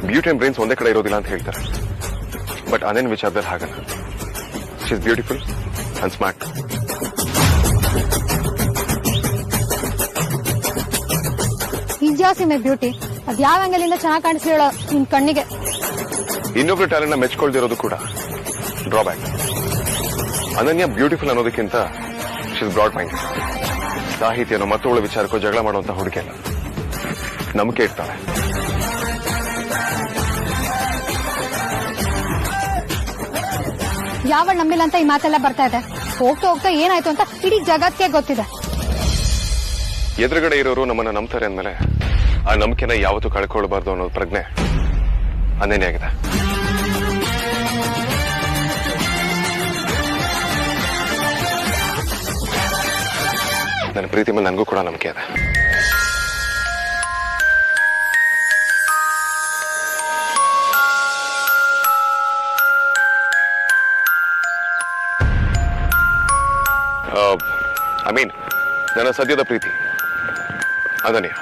ಬ್ಯೂಟಿ ಅಂಡ್ ಬ್ರೈನ್ಸ್ ಒಂದೇ ಕಡೆ ಇರೋದಿಲ್ಲ ಅಂತ ಹೇಳ್ತಾರೆ, ಬಟ್ ಅನೇನ್ ವಿಚಾರದಲ್ಲಿ ಹಾಗಲ್ಲ. She is beautiful and smart. ಇದ್ಯಾಸಿಮೆ ಬ್ಯೂಟಿ, ಅದ್ ಯಾವ ಆಂಗಲ್ ಇಂದ ಚೆನ್ನಾಗಿ ಕಾಣಿಸ್ಲಿಲ್ಲ ನಿನ್ ಕಣ್ಣಿಗೆ. ಇನ್ನೊಬ್ರು ಟ್ಯಾಲೆಂಟ್ ನ ಮೆಚ್ಕೊಳ್ದಿರೋದು ಕೂಡ ಡ್ರಾಬ್ಯಾಕ್. ಅನನ್ಯ ಬ್ಯೂಟಿಫುಲ್ ಅನ್ನೋದಕ್ಕಿಂತ ಶಿ ಇಸ್ ಬ್ರಾಡ್ ಮೈಂಡ್. ಸಾಹಿತ್ಯನೋ ಮತ್ತೊಳ್ಳೆ ವಿಚಾರಕ್ಕೂ ಜಗಳ ಮಾಡುವಂತ ಹುಡುಗಿ ಅಲ್ಲ, ನಂಬಿಕೆ ಇರ್ತಾಳೆ. ಯಾವಳ ನಂಬಿಲ್ಲ ಅಂತ ಈ ಮಾತೆಲ್ಲ ಬರ್ತಾ ಇದೆ. ಹೋಗ್ತಾ ಹೋಗ್ತಾ ಏನಾಯ್ತು ಅಂತ ಇಡೀ ಜಗತ್ತಿಗೆ ಗೊತ್ತಿದೆ. ಎದುರುಗಡೆ ಇರೋರು ನಮ್ಮನ್ನ ನಂಬ್ತಾರೆ ಅಂದ್ಮೇಲೆ ಆ ನಂಬಿಕೆನ ಯಾವತ್ತೂ ಕಳ್ಕೊಳ್ಬಾರ್ದು ಅನ್ನೋ ಪ್ರಜ್ಞೆ ಅನೇನೇ ಆಗಿದೆ. ನನ್ನ ಪ್ರೀತಿ ಮೇಲೆ ನನಗೂ ಕೂಡ ನಂಬಿಕೆ ಇದೆ. ಐ ಮೀನ್ ನನ್ನ ಸದ್ಯದ ಪ್ರೀತಿ ಅನನ್ಯ.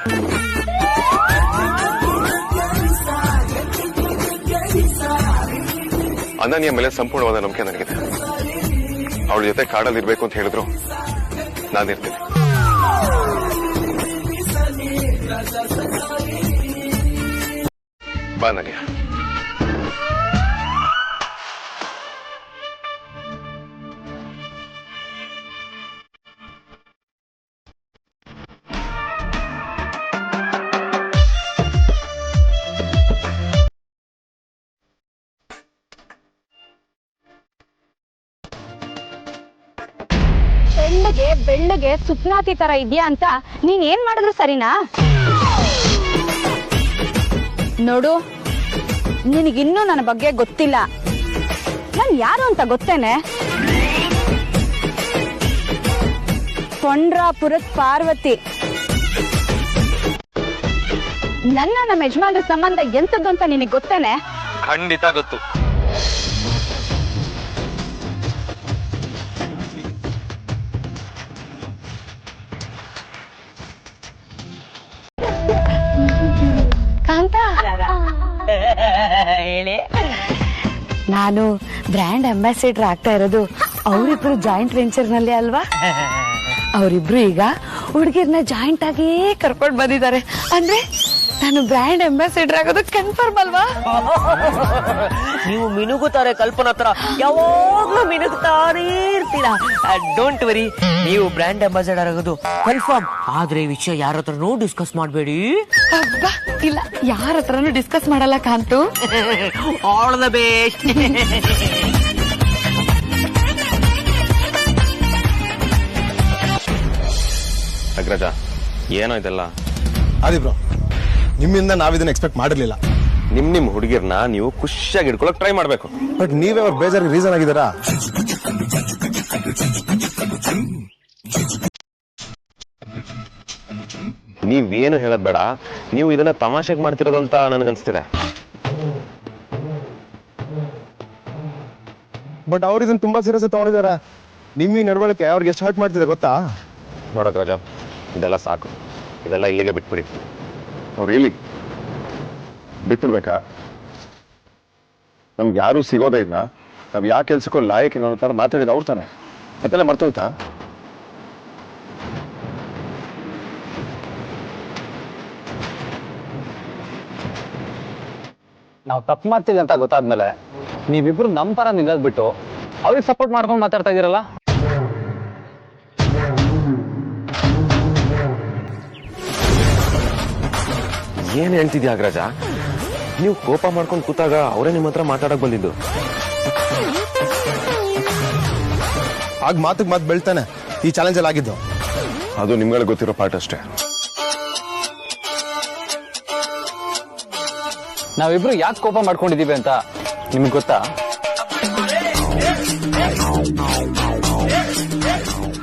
ಅನನ್ಯ ಮೇಲೆ ಸಂಪೂರ್ಣವಾದ ನಂಬಿಕೆ ನನಗಿದೆ. ಅವಳ ಜೊತೆ ಕಾಡಲ್ಲಿ ಇರ್ಬೇಕು ಅಂತ ಹೇಳಿದ್ರು ನಾನಿರ್ತೀನಿ. ಬಾ ಅನನ್ಯ. ಬೆಳ್ಳಗೆ ಸುಪ್ನಾತಿ ತರ ಇದೆಯಾ ಅಂತ ನೀನ್ ಏನ್ ಮಾಡಿದ್ರು ಸರಿನಾ? ನೋಡು, ನಿನಗಿನ್ನೂ ನನ್ನ ಬಗ್ಗೆ ಗೊತ್ತಿಲ್ಲ. ನಾನ್ ಯಾರು ಅಂತ ಗೊತ್ತೇನೆ? ಪೊಂಡ್ರಾಪುರದ ಪಾರ್ವತಿ. ನನ್ನ ನಮ್ಮ ಯಜಮಾನ್ರ ಸಂಬಂಧ ಎಂತದ್ದು ಅಂತ ನಿನಗೆ ಗೊತ್ತೇನೆ? ಖಂಡಿತ ಗೊತ್ತು. ನಾನು ಬ್ರ್ಯಾಂಡ್ ಅಂಬಾಸಿಡರ್ ಆಗ್ತಾ ಇರೋದು ಅವರಿಬ್ರು ಜಾಯಿಂಟ್ ವೆಂಚರ್ ನಲ್ಲಿ ಅಲ್ವಾ? ಅವರಿಬ್ರು ಈಗ ಹುಡುಗಿರ್ನ ಜಾಯಿಂಟ್ ಆಗೇ ಕರ್ಕೊಂಡು ಬಂದಿದ್ದಾರೆ. ಅಂದ್ರೆ ನಾನು ಬ್ರ್ಯಾಂಡ್ ಅಂಬಾಸಿಡರ್ ಆಗೋದು ಕನ್ಫರ್ಮ್ ಅಲ್ವಾ? ನೀವು ಮಿನುಗುತ್ತಾರೆ ಕಲ್ಪನಾ ಹತ್ರ ಯಾವಾಗ್ಲೂ ಮಿನುಗುತ್ತಾರೇ ಇರ್ತೀರಾ. ಡೋಂಟ್ ವರಿ, ನೀವು ಬ್ರ್ಯಾಂಡ್ ಅಂಬಾಸಿಡರ್ ಆಗೋದು ಕನ್ಫರ್ಮ್. ಆದ್ರೆ ಈ ವಿಷಯ ಯಾರ ಹತ್ರನೂ ಡಿಸ್ಕಸ್ ಮಾಡಬೇಡಿ. ಅಬ್ಬಾ, ಇಲ್ಲ, ಯಾರ ಹತ್ರನೂ ಡಿಸ್ಕಸ್ ಮಾಡಲ್ಲ Kantu. All the best. Agraja, ಏನೋ ಇದೆಲ್ಲ? ಅದೇ ಬ್ರೋ, ನಿಮ್ಮಿಂದ ನಾವಿದನ್ನ ಎಕ್ಸ್ಪೆಕ್ಟ್ ಮಾಡಿರ್ಲಿಲ್ಲ. ನಿಮ್ ಹುಡುಗಿರ್ನ ನೀವು ಖುಷಿಯಾಗಿ ಇಟ್ಕೊಳಕ್ ಟ್ರೈ ಮಾಡ್ಬೇಕು. ಬಟ್ ನೀವೇ ಅವ್ರ ಬೇಜಾರಿಗೆ ರೀಸನ್ ಆಗಿದ್ದೀರಾ? ನೀವೇನು ಹೇಳದ್ ಬೇಡ, ನೀವು ಇದನ್ನ ತಮಾಷೆಗೆ ಮಾಡ್ತಿರೋದು ಅಂತ ನನಗನ್ಸ್ತಿದೆ. ಬಟ್ ಅವ್ರು ಇದನ್ನ ತುಂಬಾ ಸೀರಿಯಸ್ ತಗೊಂಡಿದಾರ. ನಿಮ್ಮ ನಡವಳಿಕೆ ಅವ್ರಿಗೆ ಎಷ್ಟು ಹರ್ಟ್ ಮಾಡ್ತಿದೆ ಗೊತ್ತಾ? ನೋಡಕ್ ರಾಜ, ಇದೆಲ್ಲ ಸಾಕು, ಇದೆಲ್ಲ ಇಲ್ಲಿಗೆ ಬಿಟ್ಬಿಡಿ. ಅವ್ರು ಇಲ್ಲಿ ಬಿಟ್ಟಿರ್ಬೇಕಾ? ನಮ್ಗೆ ಯಾರು ಸಿಗೋದೇ ಇಲ್ಲ. ನಾವ್ ಯಾವ ಕೆಲ್ಸಕ್ಕೂ ಲಾಯಕ್ ಅನ್ನೋ ತರ ಮಾತಾಡಿದ ಅವ್ರು ತಾನೆ. ಅದೆಲ್ಲ ಮರ್ತೋಯ್ತಾ? ನಾವು ತಪ್ಪು ಮಾಡ್ತೀವಿ ಅಂತ ಗೊತ್ತಾದ್ಮೇಲೆ ನೀವಿಬ್ರು ನಮ್ಮ ಪರ ನಿಲ್ಲದ್ ಬಿಟ್ಟು ಅವ್ರಿಗೆ ಸಪೋರ್ಟ್ ಮಾಡ್ಕೊಂಡು ಮಾತಾಡ್ತಾ ಇದೀರಲ್ಲ. ಏನ್ ಹೇಳ್ತಿದ್ಯಾ ಅಗ್ರಜ? ನೀವು ಕೋಪ ಮಾಡ್ಕೊಂಡು ಕೂತಾಗ ಅವರೇ ನಿಮ್ಮ ಹತ್ರ ಮಾತಾಡಕ್ ಬಂದಿದ್ದು. ಆಗ ಮಾತಿಗೆ ಮಾತು ಬೆಳ್ತಾನೆ ಈ ಚಾಲೆಂಜ್ ಅಲ್ಲಿ ಆಗಿದ್ದು. ಅದು ನಿಮ್ಗಳಿಗೆ ಗೊತ್ತಿರೋ ಪಾಠ ಅಷ್ಟೇ. ನಾವಿಬ್ರು ಯಾಕೆ ಕೋಪ ಮಾಡ್ಕೊಂಡಿದೀವಿ ಅಂತ ನಿಮ್ಗೆ ಗೊತ್ತಾ?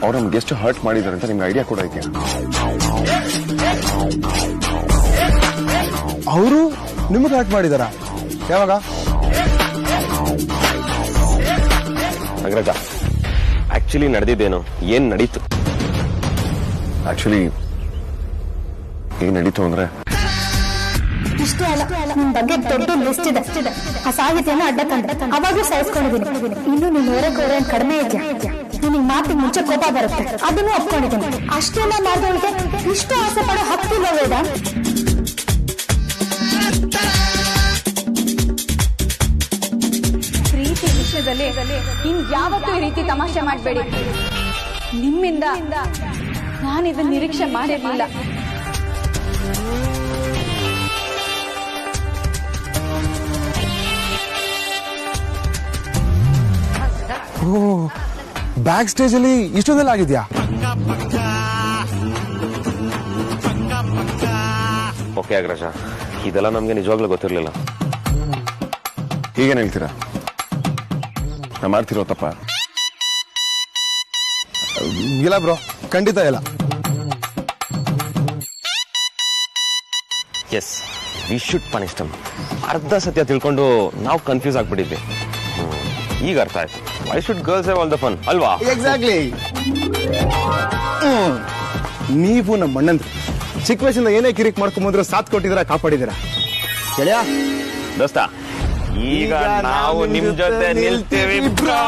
ಅವ್ರು ನಮ್ಗೆ ಎಷ್ಟು ಹರ್ಟ್ ಮಾಡಿದಾರೆ ಅಂತ ನಿಮ್ಗೆ ಐಡಿಯಾ ಕೂಡ ಇದೆಯಾ? ಅವರು ನಿಮಗೆ ಹರ್ಟ್ ಮಾಡಿದಾರ? ಯಾವಾಗ? ಅಗ್ರಜ, ಆಕ್ಚುಲಿ ನಡೆದಿದ್ದೇನು, ಏನ್ ನಡೀತು? ಆಕ್ಚುಲಿ ಏನ್ ನಡೀತು ಅಂದ್ರೆ, ಇಷ್ಟೇ ಅಲ್ಲ, ನಿಮ್ ಬಗ್ಗೆ ದೊಡ್ಡ ಲಿಸ್ಟ್ ಇದೆ. ಆ ಸಾಹಿತ್ಯನ ಅಡ್ಡ ತಂದೆ ಅವಾಗ್ಲೂ ಸಹಿಸ್ಕೊಂಡಿದ್ದೀನಿ. ಇನ್ನು ನೀನ್ ಹೊರಗೆ ಕಡಿಮೆ ಇದೆಯಾ? ನಿನಗೆ ಮಾತಿಗೆ ಮುಂಚೆ ಕೋಪ ಬರುತ್ತೆ, ಅದನ್ನು ಒಪ್ಕೊಂಡಿದ್ದೀನಿ. ಅಷ್ಟೆಲ್ಲ ಮಾಡಿದವಳಿಗೆ ಇಷ್ಟು ಆಸೆ ಪಡೋ ಹಕ್ಕಿಲ್ಲ ವೇದ. ಪ್ರೀತಿ ವಿಷಯದಲ್ಲಿ ಇನ್ ಯಾವತ್ತೂ ಈ ರೀತಿ ತಮಾಷೆ ಮಾಡಬೇಡಿ. ನಿಮ್ಮಿಂದ ನಾನು ಇದನ್ನ ನಿರೀಕ್ಷೆ ಮಾಡಿರ್ಲಿಲ್ಲ. ಬ್ಯಾಕ್ ಸ್ಟೇಜ್ ಅಲ್ಲಿ ಇಷ್ಟೊಂದೆಲ್ಲ ಆಗಿದ್ಯಾ? ಓಕೆ ಅಗ್ರಜ, ಇದೆಲ್ಲ ನಮ್ಗೆ ನಿಜವಾಗ್ಲೂ ಗೊತ್ತಿರ್ಲಿಲ್ಲ. ಹೀಗೇನ್ ಹೇಳ್ತೀರಾ? ನಾ ಮಾಡ್ತಿರೋ ತಪ್ಪ? ಇಲ್ಲ ಬ್ರೋ, ಖಂಡಿತ ಇಲ್ಲ. Yes, we should punish them. ಅರ್ಧ ಸತ್ಯ ತಿಳ್ಕೊಂಡು ನಾವು ಕನ್ಫ್ಯೂಸ್ ಆಗ್ಬಿಟ್ಟಿದ್ವಿ. ಈಗ ಅರ್ಥ ಆಯ್ತು. Why should girls have all the fun, ಅಲ್ವಾ? ಎಕ್ಸಾಕ್ಟ್ಲಿ. ನೀವು ನಮ್ಮ ಅಣ್ಣಂದ್ರು ಚಿಕ್ಕ ವಯಸ್ಸಿಂದ ಏನೇ ಕಿರಿಕ್ ಮಾಡ್ಕೊಂಬಂದ್ರು ಸಾಥ್ ಕೊಟ್ಟಿದ್ದೀರಾ, ಕಾಪಾಡಿದ್ದೀರಾ. ಗೆಳೆಯ ದೋಸ್ತ, ಈಗ ನಾವು ನಿಮ್ ಜೊತೆ ನಿಲ್ತೀವಿ ಬ್ರೋ.